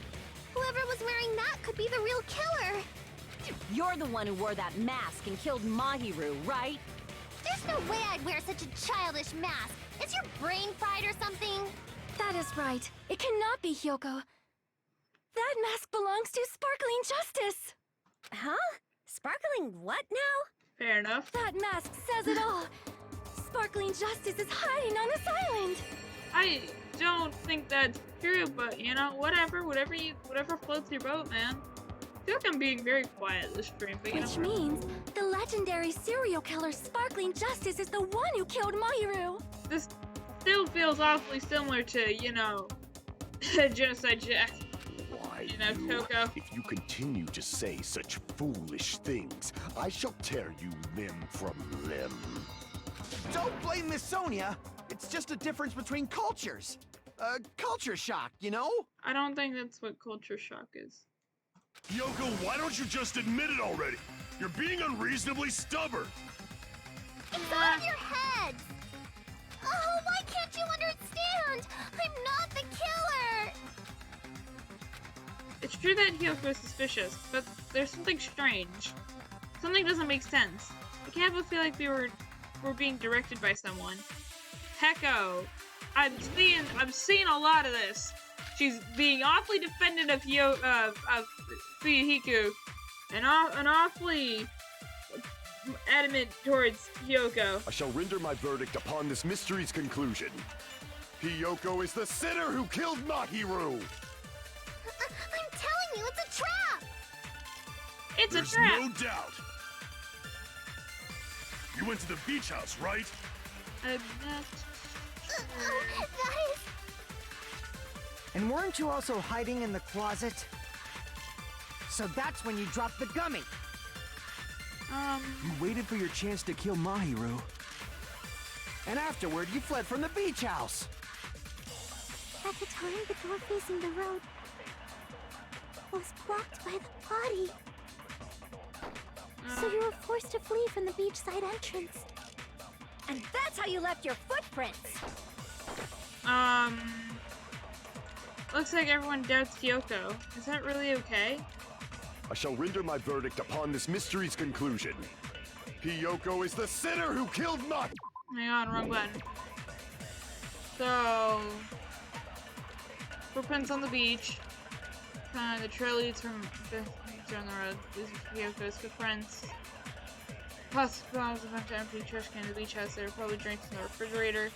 Whoever was wearing that could be the real killer. You're the one who wore that mask and killed Mahiru, right? There's no way I'd wear such a childish mask. Is your brain fried or something? That is right. It cannot be Hiyoko. That mask belongs to Sparkling Justice! Huh? Sparkling what now? Fair enough. That mask says it all! Sparkling Justice is hiding on this island! I don't think that's true, but you know, whatever floats your boat, man. I feel like I'm being very quiet this stream, but you Which know. means the legendary serial killer Sparkling Justice is the one who killed Mahiru! This still feels awfully similar to, you know, Genocide Jack. Why eye, You know, you. Choco. If you continue to say such foolish things, I shall tear you limb from limb. Don't blame Miss Sonia. It's just a difference between cultures. Culture shock, you know? I don't think that's what culture shock is. Yoko, why don't you just admit it already? You're being unreasonably stubborn. It's out of your heads! Oh, why can't you understand? I'm not the killer! It's true that Hyoko is suspicious, but there's something strange. Something doesn't make sense. I can't help but feel like we're being directed by someone. Heko, I'm seeing a lot of this. She's being awfully defendant of Fuyuhiko, and awfully adamant towards Hyoko. I shall render my verdict upon this mystery's conclusion. Hyoko is the sinner who killed Mahiru! I'm telling you, it's a trap! It's There's a trap! no doubt. You went to the beach house, right? That is... And weren't you also hiding in the closet? So that's when you dropped the gummy. You waited for your chance to kill Mahiru. And afterward, you fled from the beach house. At the time, the door facing the road was blocked by the body. So you were forced to flee from the beachside entrance. And that's how you left your footprints. Looks like everyone doubts Kyoko. Is that really okay? I shall render my verdict upon this mystery's conclusion. Hyoko is the sinner who killed Mahiru! Hang on, wrong button. So... footprints on the beach. The trail leads from the beach on the road. These are Kyoko's footprints. Plus, there's a bunch of empty trash cans in the beach house. There are probably drinks in the refrigerator.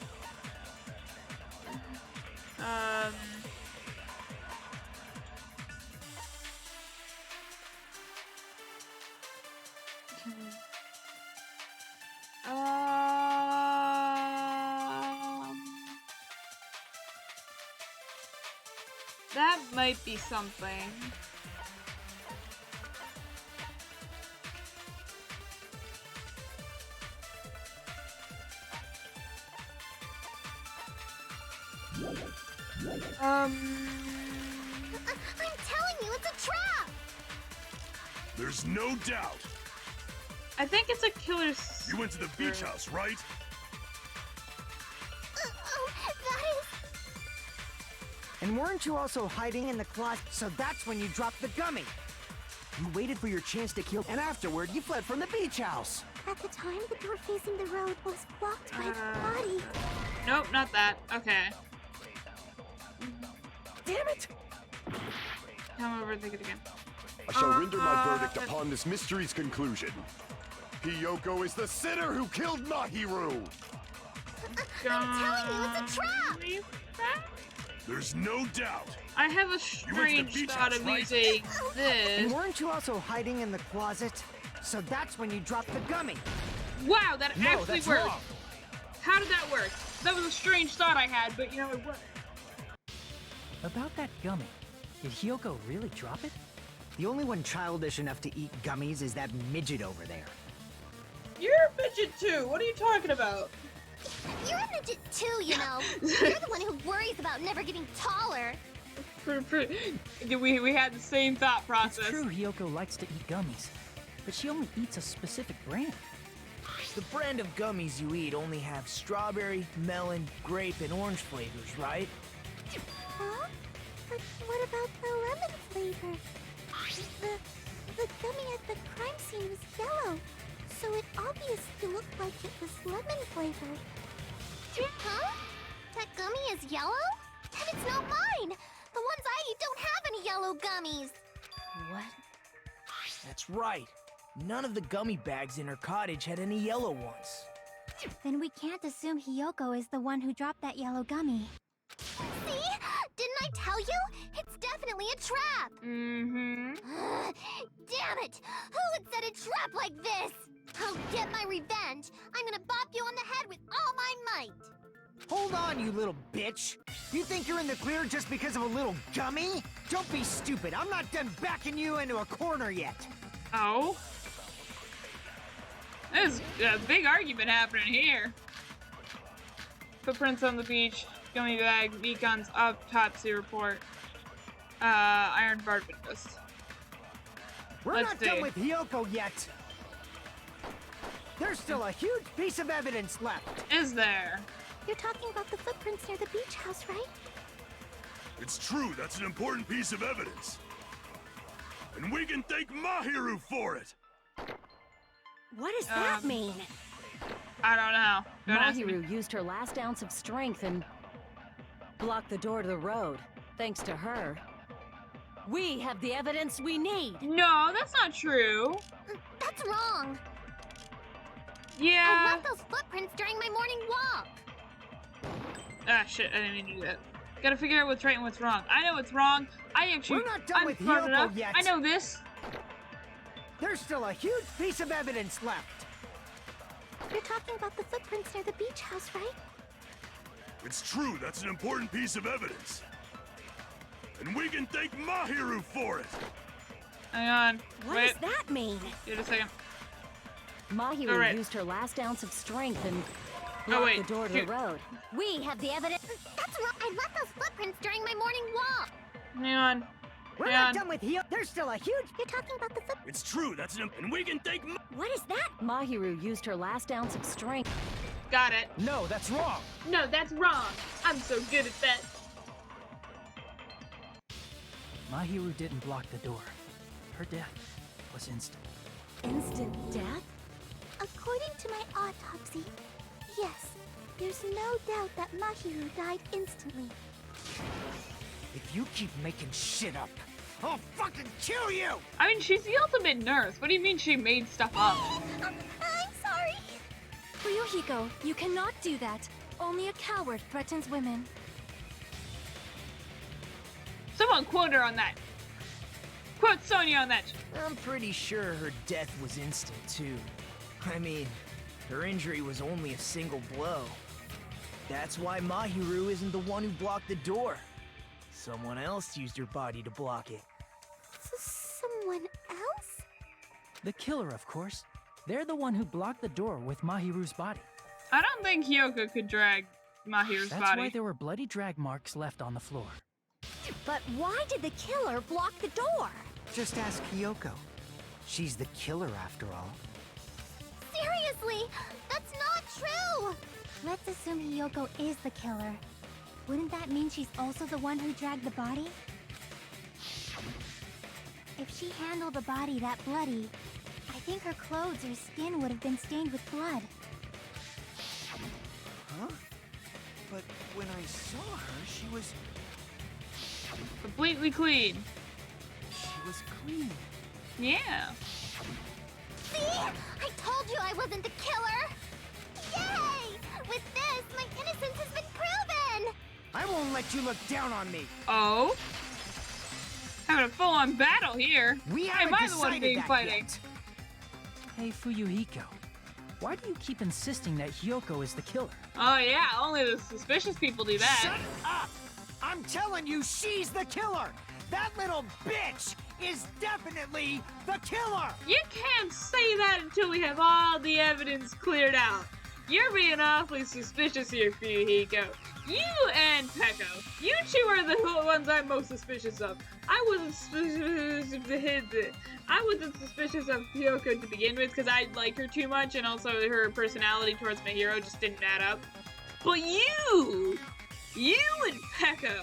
That might be something. I'm telling you, it's a trap! There's no doubt. I think it's a killer's... You went to the beach house, right? That is... And weren't you also hiding in the closet? So that's when you dropped the gummy. You waited for your chance to kill, and afterward, you fled from the beach house. At the time, the door facing the road was blocked by the body. Nope, not that. Okay. Damn it! Come over and think it again. I shall render my verdict upon this mystery's conclusion. Hyoko is the sinner who killed Mahiru! I'm telling you, it's a trap! There's no doubt. I have a strange thought of using this. And weren't you also hiding in the closet? So that's when you dropped the gummy. Wow, that No, actually that's worked. wrong. How did that work? That was a strange thought I had, but you know, it worked. About that gummy, did Hyoko really drop it? The only one childish enough to eat gummies is that midget over there. You're a midget too. What are you talking about? You're a midget too, you know. You're the one who worries about never getting taller. We had the same thought process. It's true Hyoko likes to eat gummies, but she only eats a specific brand. The brand of gummies you eat only have strawberry, melon, grape, and orange flavors, right? Huh? But what about the lemon flavor? The gummy at the crime scene was yellow, so it obviously looked like it was lemon flavored. Huh? That gummy is yellow? And it's not mine! The ones I eat don't have any yellow gummies! What? That's right. None of the gummy bags in her cottage had any yellow ones. Then we can't assume Hyoko is the one who dropped that yellow gummy. See? Didn't I tell you? It's definitely a trap! Mm-hmm. Damn it! Who would set a trap like this? I'll get my revenge! I'm gonna bop you on the head with all my might! Hold on, you little bitch. You think you're in the clear just because of a little gummy? Don't be stupid. I'm not done backing you into a corner yet. Oh. There's a big argument happening here. Footprints on the beach, gummy bag, Mikan's autopsy report, iron barred windows. We're not done with Hiyoko yet. There's still a huge piece of evidence left. Is there? You're talking about the footprints near the beach house, right? It's true, that's an important piece of evidence. And we can thank Mahiru for it! What does that mean? I don't know. Don't ask me. Mahiru used her last ounce of strength and blocked the door to the road. Thanks to her, we have the evidence we need. No, that's not true. That's wrong. Yeah. I left those footprints during my morning walk. Ah, shit, I didn't mean to do that. Gotta figure out what's right and what's wrong. I know what's wrong. I actually, We're not done with smart Hiyoko enough. yet. I know this. There's still a huge piece of evidence left. You're talking about the footprints near the beach house, right? It's true, that's an important piece of evidence. And we can thank Mahiru for it! Hang on. What Wait. does that mean? Give it a second. Mahiru Alright. used her last ounce of strength and Oh, blocked wait. the door to the road. We have the evidence. That's wrong. I left those footprints during my morning walk. Hang on. We're Hang not on. done with Hiyoko. There's still a huge... You're talking about the It's true, that's an... And we can thank What is that? Mahiru used her last ounce of strength. Got it. No, that's wrong. No, that's wrong. I'm so good at that. Mahiru didn't block the door. Her death was instant. Instant death? According to my autopsy, yes. There's no doubt that Mahiru died instantly. If you keep making shit up, I'll fucking kill you! I mean, she's the ultimate nurse. What do you mean she made stuff up? I'm sorry. Ryuhiko, you cannot do that. Only a coward threatens women. Someone quote her on that. Quote Sonya on that. I'm pretty sure her death was instant, too. I mean, her injury was only a single blow. That's why Mahiru isn't the one who blocked the door. Someone else used her body to block it. Someone else? The killer, of course. They're the one who blocked the door with Mahiru's body. I don't think Hiyoko could drag Mahiru's That's body. why there were bloody drag marks left on the floor. But why did the killer block the door? Just ask Hiyoko. She's the killer after all. Seriously, that's not true. Let's assume Hiyoko is the killer. Wouldn't that mean she's also the one who dragged the body? If she handled the body that bloody, I think her clothes or skin would have been stained with blood. Huh? But when I saw her, she was Completely clean. clean. Yeah. See? I told you I wasn't the killer! Yay! With this, my innocence has been proven! I won't let you look down on me. Oh? Having a full-on battle here. We Why am haven't I the one decided being that fighting? yet. Hey, Fuyuhiko. Why do you keep insisting that Hiyoko is the killer? Oh yeah, only the suspicious people do that. Shut up! I'm telling you, she's the killer! That little bitch is definitely the killer! You can't say that until we have all the evidence cleared out. You're being awfully suspicious here, Fuyuhiko. You and Peko. You two are the ones I'm most suspicious of. I wasn't suspicious of Hiyoko to begin with because I like her too much, and also her personality towards my hero just didn't add up. But you and Peko,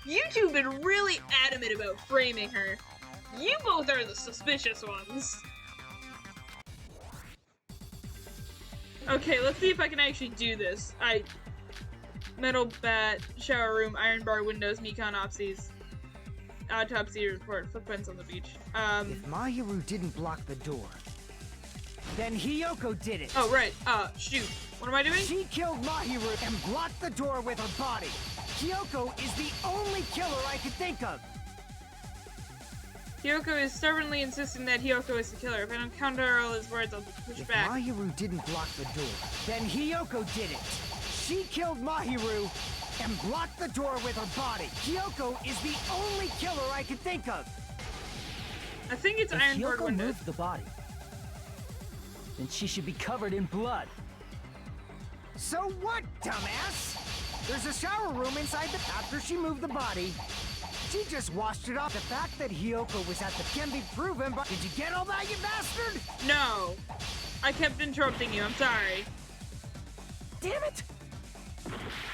you two have been really adamant about framing her. You both are the suspicious ones. Okay, let's see if I can actually do this. Metal bat, shower room, iron bar windows, Mikan autopsy report, footprints on the beach. If Mahiru didn't block the door, then Hiyoko did it. Oh, right. Shoot. What am I doing? She killed Mahiru and blocked the door with her body. Hiyoko is the only killer I could think of. Hiyoko is stubbornly insisting that Hiyoko is the killer. If I don't counter all his words, I'll push If back. Mahiru didn't block the door, then Hiyoko did it. She killed Mahiru and blocked the door with her body. Kyoko is the only killer I can think of. I think it's If Ironborn Kyoko window. moved the body, then she should be covered in blood. So what, dumbass? There's a shower room inside the... After she moved the body, she just washed it off. The fact that Hyoko was at the... can be proven, but... Did you get all that, you bastard? No. I kept interrupting you. I'm sorry. Damn it!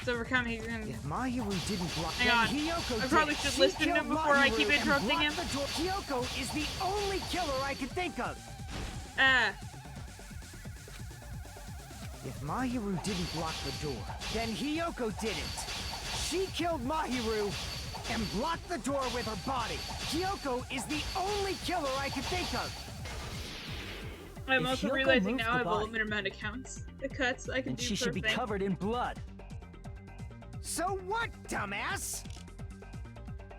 It's overcome. He's gonna... If Mahiru didn't block... Hang on. Hyoko I probably did. should She listen to killed him before I Mahiru keep and interrupting him. blocked the door. Hyoko is the only killer I can think of. If Mahiru didn't block the door, then Hyoko didn't. She killed Mahiru and blocked the door with her body. Hyoko is the only killer I can think of. I'm If also Hyoko realizing moved now I the have a body, limited amount of counts. The cuts I can then do she per should be thing. covered in blood. So what, dumbass?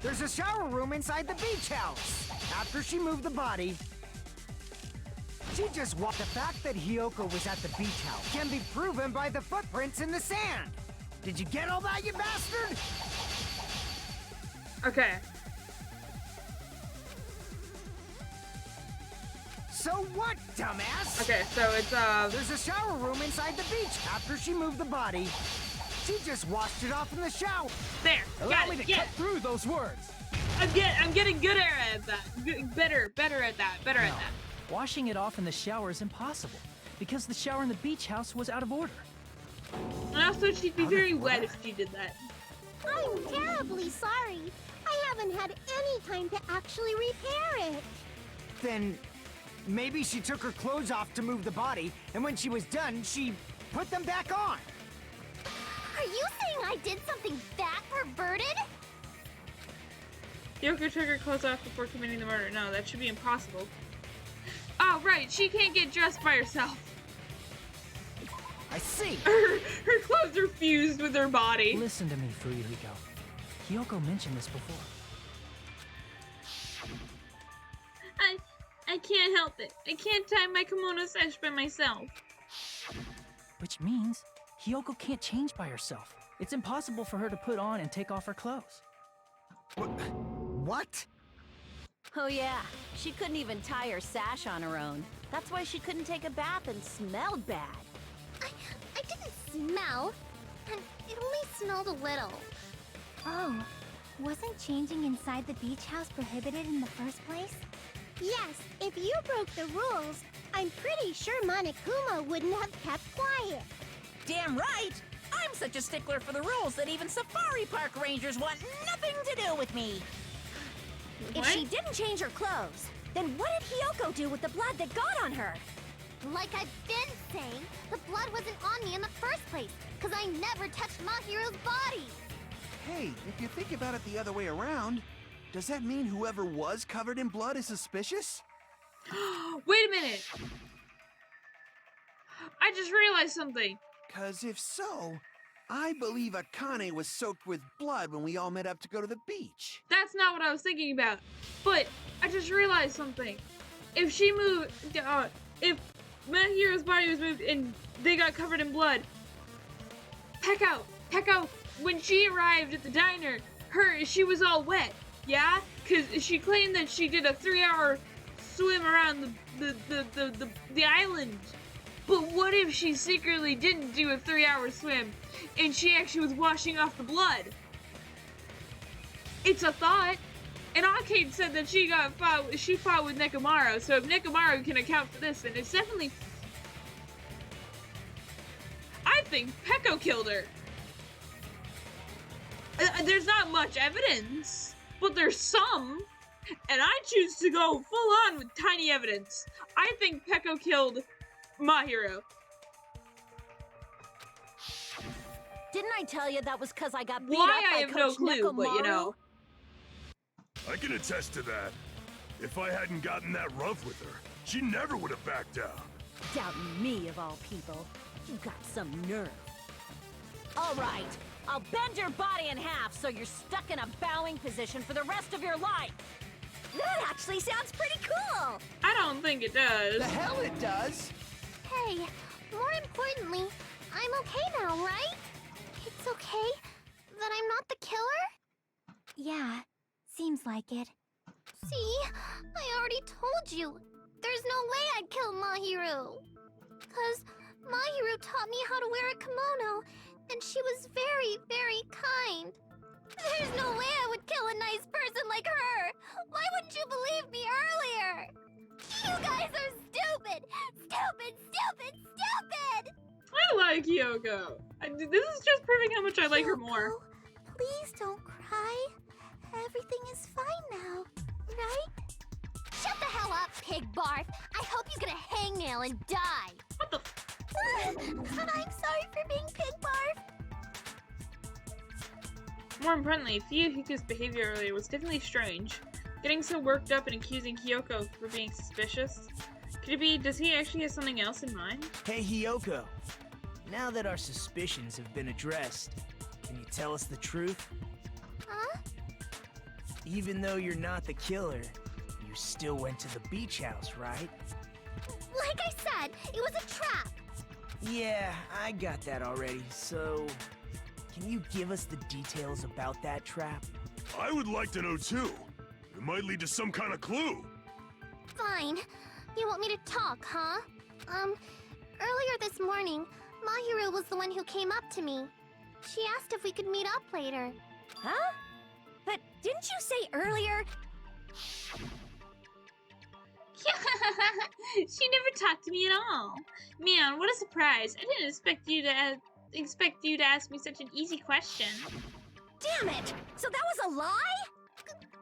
There's a shower room inside the beach house. After she moved the body, she just walked. The fact that Hyoko was at the beach house can be proven by the footprints in the sand. Did you get all that, you bastard? Okay. So what, dumbass? Okay, so it's There's a shower room inside the beach. After she moved the body, she just washed it off in the shower. There. Allow Got me it. to cut through those words. I'm getting good at that. Better at that. Better at that. Washing it off in the shower is impossible because the shower in the beach house was out of order. And also, she'd be very wet if she did that. I'm terribly sorry. I haven't had any time to actually repair it. Then maybe she took her clothes off to move the body, and when she was done, she put them back on. Are you saying I did something that perverted? Yoko took her clothes off before committing the murder. No, that should be impossible. Oh, right. She can't get dressed by herself. I see. Her clothes are fused with her body. Listen to me, Fuyuhiko. Kyoko mentioned this before. I can't help it. I can't tie my kimono sash by myself. Which means Hyoko can't change by herself. It's impossible for her to put on and take off her clothes. What? Oh yeah, she couldn't even tie her sash on her own. That's why she couldn't take a bath and smelled bad. I didn't smell, and it only smelled a little. Oh, wasn't changing inside the beach house prohibited in the first place? Yes, if you broke the rules, I'm pretty sure Monokuma wouldn't have kept quiet. Damn right! I'm such a stickler for the rules that even safari park rangers want nothing to do with me. If she didn't change her clothes, then what did Hyoko do with the blood that got on her? Like I've been saying, the blood wasn't on me in the first place, because I never touched Mahiru's body. Hey, if you think about it the other way around, does that mean whoever was covered in blood is suspicious? Wait a minute. I just realized something. 'Cause if so, I believe Akane was soaked with blood when we all met up to go to the beach. That's not what I was thinking about. But I just realized something. If she moved, if Mahiru's body was moved and they got covered in blood, Peko, when she arrived at the diner, she was all wet, yeah? Because she claimed that she did a 3-hour swim around the island. But what if she secretly didn't do a 3-hour swim and she actually was washing off the blood? It's a thought. And Arcade said that she fought with Nekomaru, so if Nekomaru can account for this, then it's definitely... I think Peko killed her. There's not much evidence, but there's some, and I choose to go full on with tiny evidence. I think Peko killed Mahiru. Didn't I tell you that was because I got beat Why, up I by have no Coach clue, Nekomaru? but you know. I can attest to that. If I hadn't gotten that rough with her, she never would have backed down. Doubting me, of all people. You got some nerve. All right, I'll bend your body in half so you're stuck in a bowing position for the rest of your life. That actually sounds pretty cool! I don't think it does. The hell it does! Hey, more importantly, I'm okay now, right? okay? That I'm not the killer? Yeah, seems like it. See? I already told you. There's no way I'd kill Mahiru. 'Cause Mahiru taught me how to wear a kimono, and she was very, very kind. There's no way I would kill a nice person like her! Why wouldn't you believe me earlier? You guys are stupid! Stupid, stupid, stupid! I like Kyoko. This is just proving how much I like her more. Kyoko, please don't cry. Everything is fine now, right? Shut the hell up, pig barf! I hope you get a hangnail and die! What the I'm sorry for being pig barf! More importantly, Fuyuhiko's behavior earlier was definitely strange. Getting so worked up and accusing Kyoko for being suspicious. Could it be, does he actually have something else in mind? Hey, Hiyoko. Now that our suspicions have been addressed, can you tell us the truth? Huh? Even though you're not the killer, you still went to the beach house, right? Like I said, it was a trap! Yeah, I got that already, so... Can you give us the details about that trap? I would like to know too. It might lead to some kind of clue. Fine. You want me to talk, huh? Earlier this morning, Mahiru was the one who came up to me. She asked if we could meet up later. Huh? But didn't you say earlier? She never talked to me at all. Man, what a surprise. I didn't expect you to ask me such an easy question. Damn it! So that was a lie?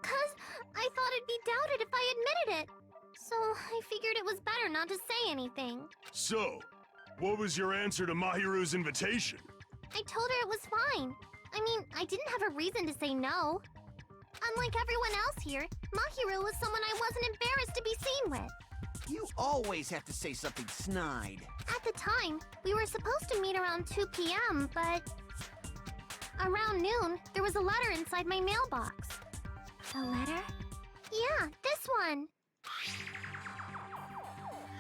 'Cause I thought it'd be doubted if I admitted it. So I figured it was better not to say anything. So, what was your answer to Mahiru's invitation? I told her it was fine. I mean, I didn't have a reason to say no. Unlike everyone else here, Mahiru was someone I wasn't embarrassed to be seen with. You always have to say something snide. At the time, we were supposed to meet around 2 p.m., but... Around noon, there was a letter inside my mailbox. A letter? Yeah, this one.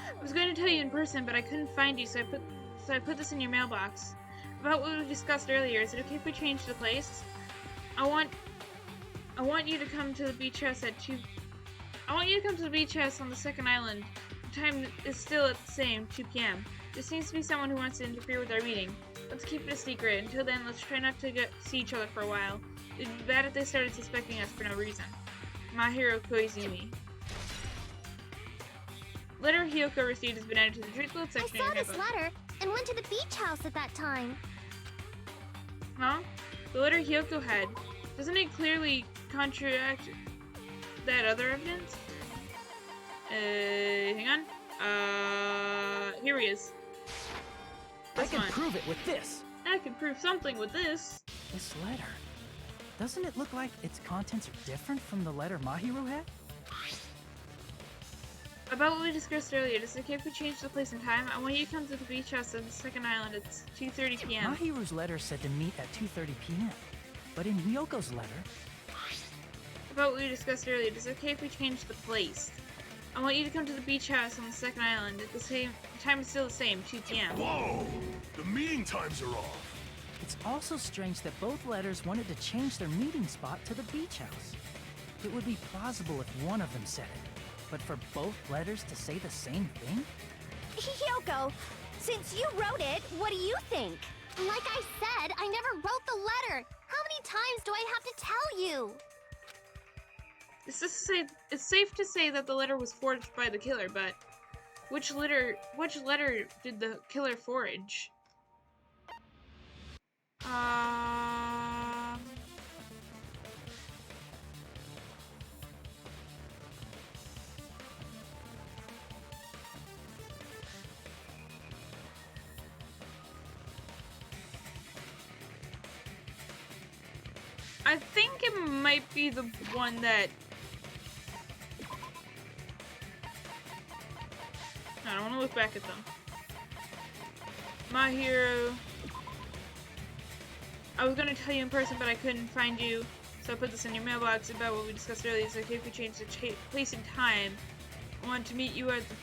I was going to tell you in person, but I couldn't find you, so I put this in your mailbox. About what we discussed earlier, is it okay if we change the place? I want you to come to the beach house at 2... I want you to come to the beach house on the second island. The time is still at the same, 2 p.m. There seems to be someone who wants to interfere with our meeting. Let's keep it a secret. Until then, let's try not to see each other for a while. It'd be bad if they started suspecting us for no reason. Mahiro Koizumi. Letter Hiyoko received has been added to the truth note section. I saw this letter and went to the beach house at that time. Huh? The letter Hiyoko had. Doesn't it clearly contradict that other evidence? Hang on. Here he is. I can prove it with this. I can prove something with this. This letter. Doesn't it look like its contents are different from the letter Mahiru had? About what we discussed earlier, does it okay if we change the place and time? I want you to come to the beach house on the second island at 2:30 p.m. Mahiru's letter said to meet at 2:30 p.m. But in Hyoko's letter... About what we discussed earlier, does it okay if we change the place? I want you to come to the beach house on the second island at the time is still the same, 2 p.m. Whoa! The meeting times are off. It's also strange that both letters wanted to change their meeting spot to the beach house. It would be plausible if one of them said it, but for both letters to say the same thing? Hyoko, since you wrote it, what do you think? Like I said, I never wrote the letter. How many times do I have to tell you? It's safe to say that the letter was forged by the killer, but which letter did the killer forge? I think it might be the one that... I don't want to look back at them. Mahiru. I was going to tell you in person, but I couldn't find you, so I put this in your mailbox about what we discussed earlier. It's okay if we change the place and time. I want to meet you at the...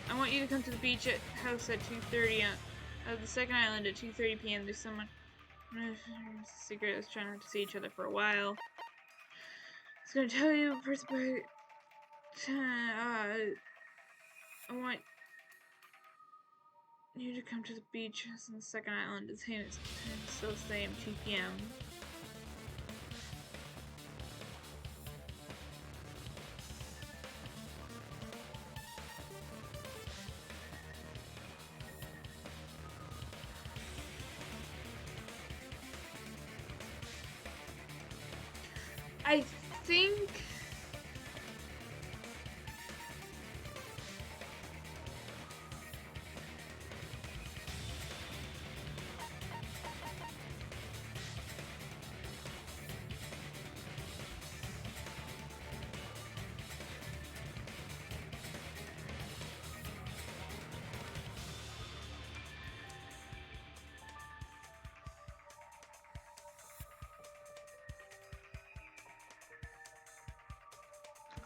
I want you to come to the beach house at 2:30 at the second island at 2:30 p.m. There's someone It's a secret. Let's try not to see each other for a while. It's gonna tell you first by I want you to come to the beach on the second island. It's still the same, 2 p.m.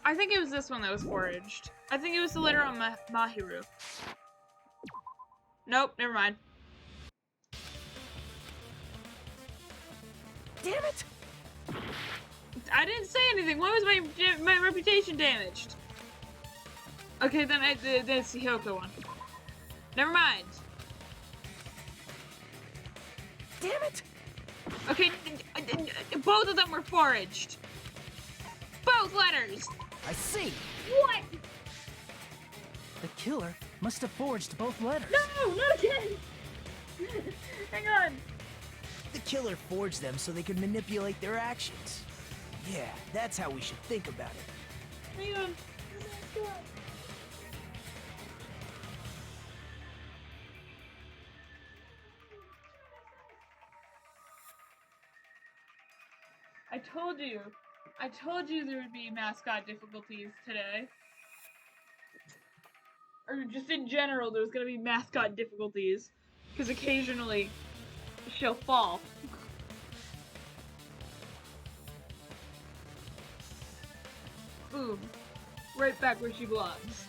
I think it was this one that was foraged. I think it was the letter on Mahiru. Nope, never mind. Damn it! I didn't say anything. Why was my reputation damaged? Okay, then it's the Hyoko one. Never mind. Damn it! Okay, both of them were foraged. Both letters. I see. What? The killer must have forged both letters. No, not again. Hang on. The killer forged them so they could manipulate their actions. Yeah, that's how we should think about it. Hang on. I told you there would be mascot difficulties today. Or just in general, there's gonna be mascot difficulties. Because occasionally, she'll fall. Boom. Right back where she belongs.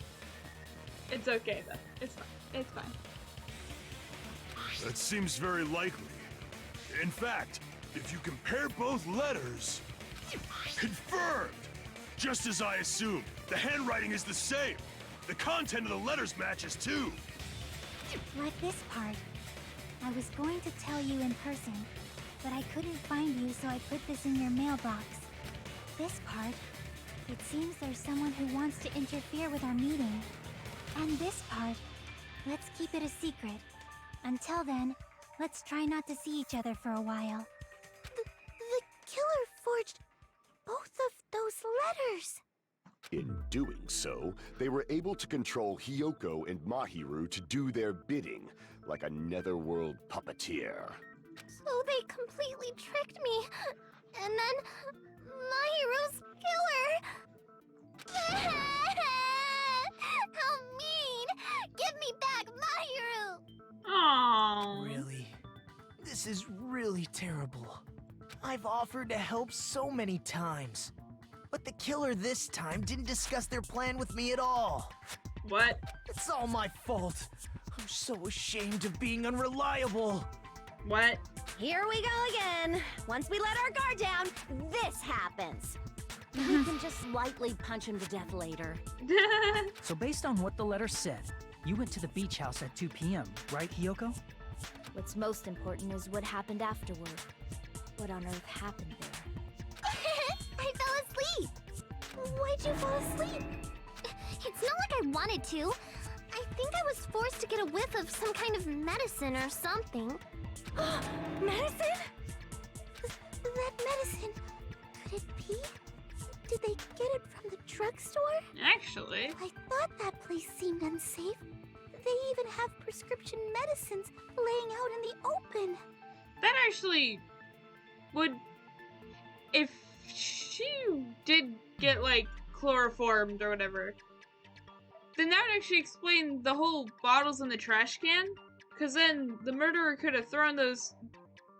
It's okay though. It's fine. It's fine. That seems very likely. In fact, if you compare both letters... Confirmed! Just as I assumed, the handwriting is the same. The content of the letters matches too. Like this part. I was going to tell you in person, but I couldn't find you, so I put this in your mailbox. This part. It seems there's someone who wants to interfere with our meeting. And this part. Let's keep it a secret. Until then, let's try not to see each other for a while. The killer forged both of those letters! In doing so, they were able to control Hyoko and Mahiru to do their bidding, like a netherworld puppeteer. So they completely tricked me. And then Mahiru's killer. How mean! Give me back Mahiru! Aww. Really? This is really terrible. I've offered to help so many times. But the killer this time didn't discuss their plan with me at all. What? It's all my fault. I'm so ashamed of being unreliable. What? Here we go again. Once we let our guard down, this happens. We can just lightly punch him to death later. So based on what the letter said, you went to the beach house at 2 p.m., right, Hyoko? What's most important is what happened afterward. What on earth happened there? I fell asleep. Why'd you fall asleep? It's not like I wanted to. I think I was forced to get a whiff of some kind of medicine or something. Medicine? That medicine. Could it be? Did they get it from the drugstore? Actually. I thought that place seemed unsafe. They even have prescription medicines laying out in the open. That actually would... If she did get, like, chloroformed or whatever, then that would actually explain the whole bottles in the trash can. Because then the murderer could have thrown those...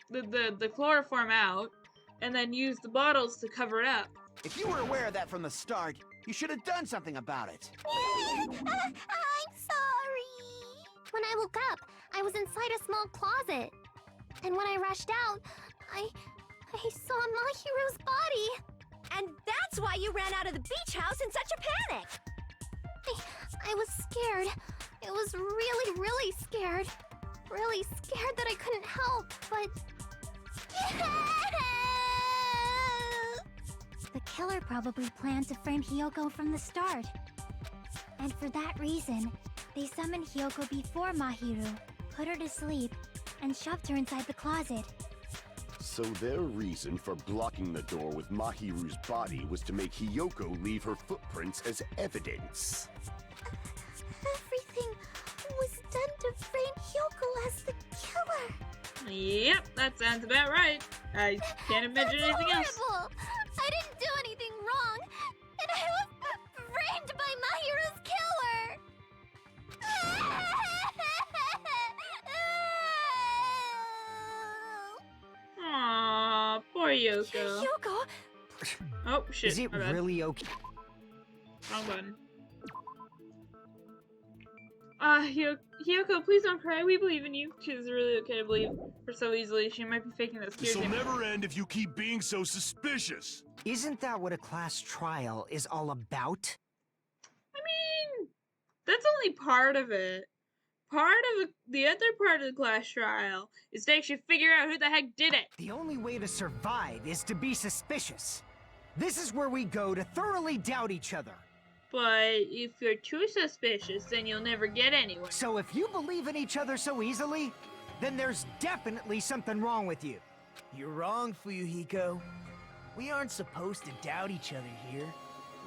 the chloroform out and then used the bottles to cover it up. If you were aware of that from the start, you should have done something about it. I'm sorry. When I woke up, I was inside a small closet. And when I rushed out, I saw Mahiru's body. And that's why you ran out of the beach house in such a panic! I was scared. It was really, really scared. Really scared that I couldn't help, but... The killer probably planned to frame Hiyoko from the start. And for that reason, they summoned Hiyoko before Mahiru, put her to sleep, and shoved her inside the closet. So their reason for blocking the door with Mahiru's body was to make Hiyoko leave her footprints as evidence. Everything was done to frame Hiyoko as the killer. Yep, that sounds about right. I can't imagine anything else. Horrible! I didn't do anything wrong, and I was framed by Mahiru's killer! Aww, poor Yoko. Hiyoko! Oh, shit. Is it my bad. really okay? Wrong button. Hiyoko, please don't cry. We believe in you. She's really okay to believe her so easily. She might be faking that This'll scared never end if you keep being so suspicious. Isn't that what a class trial is all about? I mean, that's only part of it. The other part of the class trial is to actually figure out who the heck did it. The only way to survive is to be suspicious. This is where we go to thoroughly doubt each other. But if you're too suspicious, then you'll never get anywhere. So if you believe in each other so easily, then there's definitely something wrong with you. You're wrong, Fuyuhiko. We aren't supposed to doubt each other here.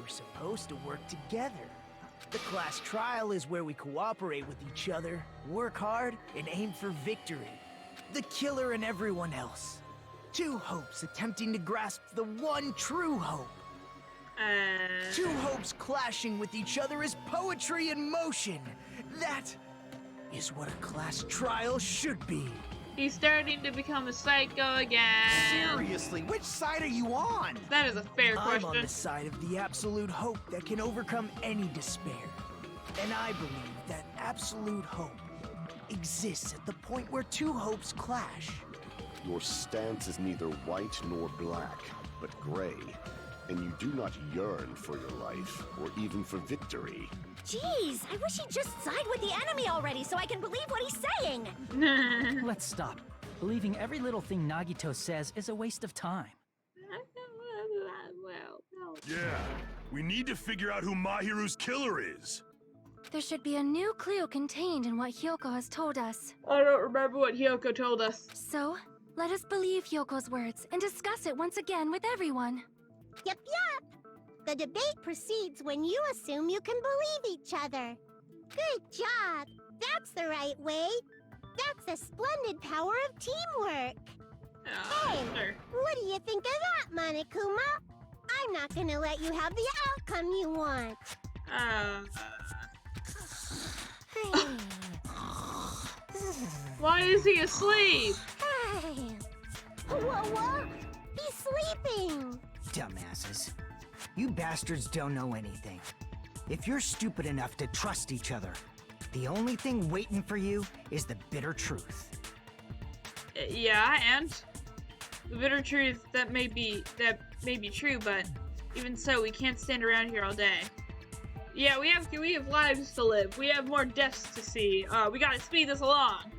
We're supposed to work together. The class trial is where we cooperate with each other, work hard, and aim for victory. The killer and everyone else. Two hopes attempting to grasp the one true hope. Two hopes clashing with each other is poetry in motion. That is what a class trial should be. He's starting to become a psycho again. Seriously, which side are you on? That is a fair I'm question. on the side of the absolute hope that can overcome any despair. And I believe that absolute hope exists at the point where two hopes clash. Your stance is neither white nor black, but gray. And you do not yearn for your life, or even for victory. Jeez, I wish he'd just side with the enemy already so I can believe what he's saying! Let's stop. Believing every little thing Nagito says is a waste of time. Yeah, we need to figure out who Mahiru's killer is. There should be a new clue contained in what Hiyoko has told us. I don't remember what Hiyoko told us. So, let us believe Hyoko's words and discuss it once again with everyone. Yep. The debate proceeds when you assume you can believe each other. Good job. That's the right way. That's the splendid power of teamwork. Hey, Sure. what do you think of that, Monokuma? I'm not gonna let you have the outcome you want. Why is he asleep? Hey. What? He's sleeping. Dumbasses. You bastards don't know anything. If you're stupid enough to trust each other, the only thing waiting for you is the bitter truth. Yeah, and the bitter truth that may be true, but even so, we can't stand around here all day. Yeah, we have lives to live. We have more deaths to see. We gotta speed this along.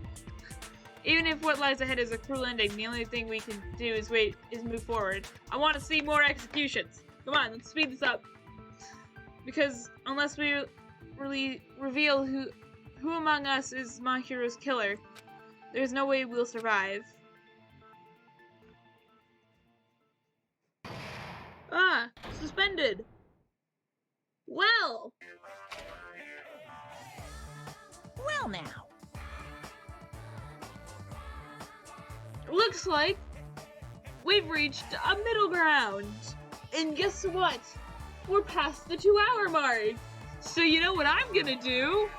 Even if what lies ahead is a cruel ending, the only thing we can do is move forward. I want to see more executions. Come on, let's speed this up. Because unless we really reveal who among us is Mahiru's killer, there's no way we'll survive. Suspended. Well now. Looks like we've reached a middle ground. And guess what? We're past the 2-hour mark. So you know what I'm gonna do?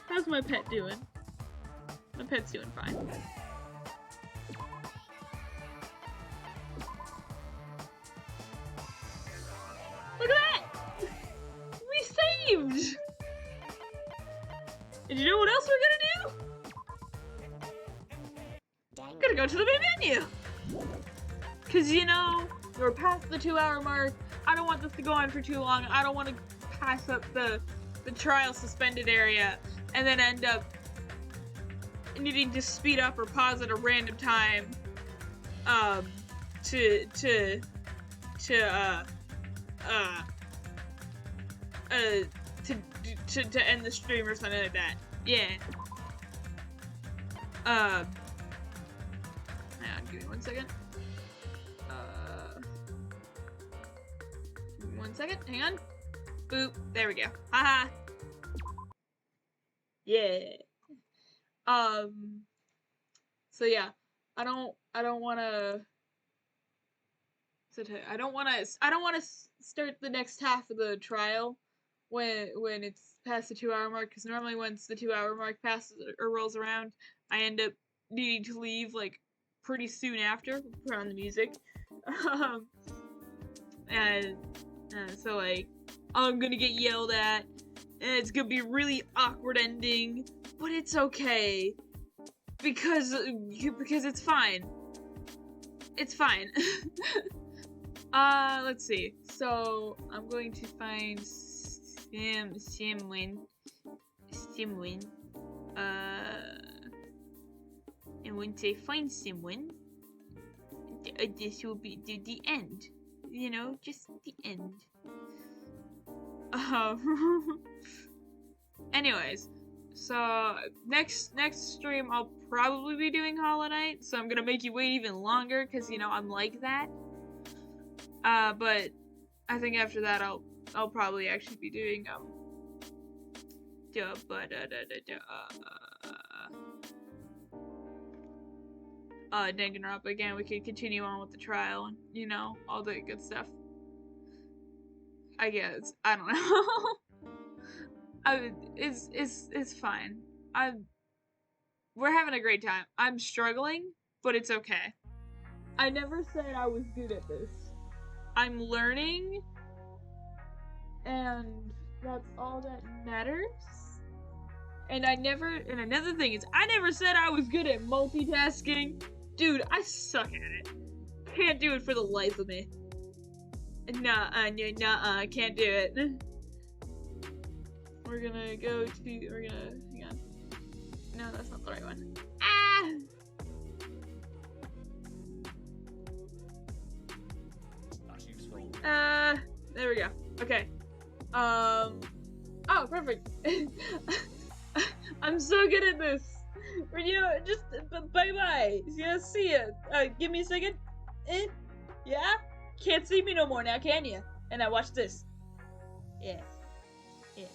How's my pet doing? My pet's doing fine. Look at that! We saved! And you know what else we're gonna do? We're gonna go to the main menu. Cause you know, we're past the 2-hour mark. I don't want this to go on for too long. I don't want to pass up the trial suspended area and then end up needing to speed up or pause at a random time to end the stream or something like that. Yeah. Hang on, give me 1 second. Give me 1 second, hang on. Boop, there we go. Haha. Yeah. So yeah, I don't wanna start the next half of the trial when it's past the 2-hour mark, because normally once the 2-hour mark passes or rolls around, I end up needing to leave like pretty soon after. Put on the music. And so like I'm gonna get yelled at, and it's gonna be a really awkward ending, but it's okay because it's fine. It's fine. Let's see. So I'm going to find Simwin. And once I find Simwin, this will be the end. You know, just the end. Anyways, so next stream I'll probably be doing Hollow Knight, so I'm gonna make you wait even longer because you know I'm like that. But I think after that I'll probably actually be doing Danganronpa again. We could continue on with the trial and you know all the good stuff. I guess I don't know. It's fine. We're having a great time. I'm struggling, but it's okay. I never said I was good at this. I'm learning, and that's all that matters. And another thing is, I never said I was good at multitasking. Dude, I suck at it. Can't do it for the life of me. Nuh-uh, can't do it. Hang on. No, that's not the right one. Ah! There we go. Okay. Oh, perfect. I'm so good at this. You know, just bye-bye. Yeah, see ya. Give me a second. Yeah? Can't see me no more now, can ya? And I watch this. Yeah. Yeah.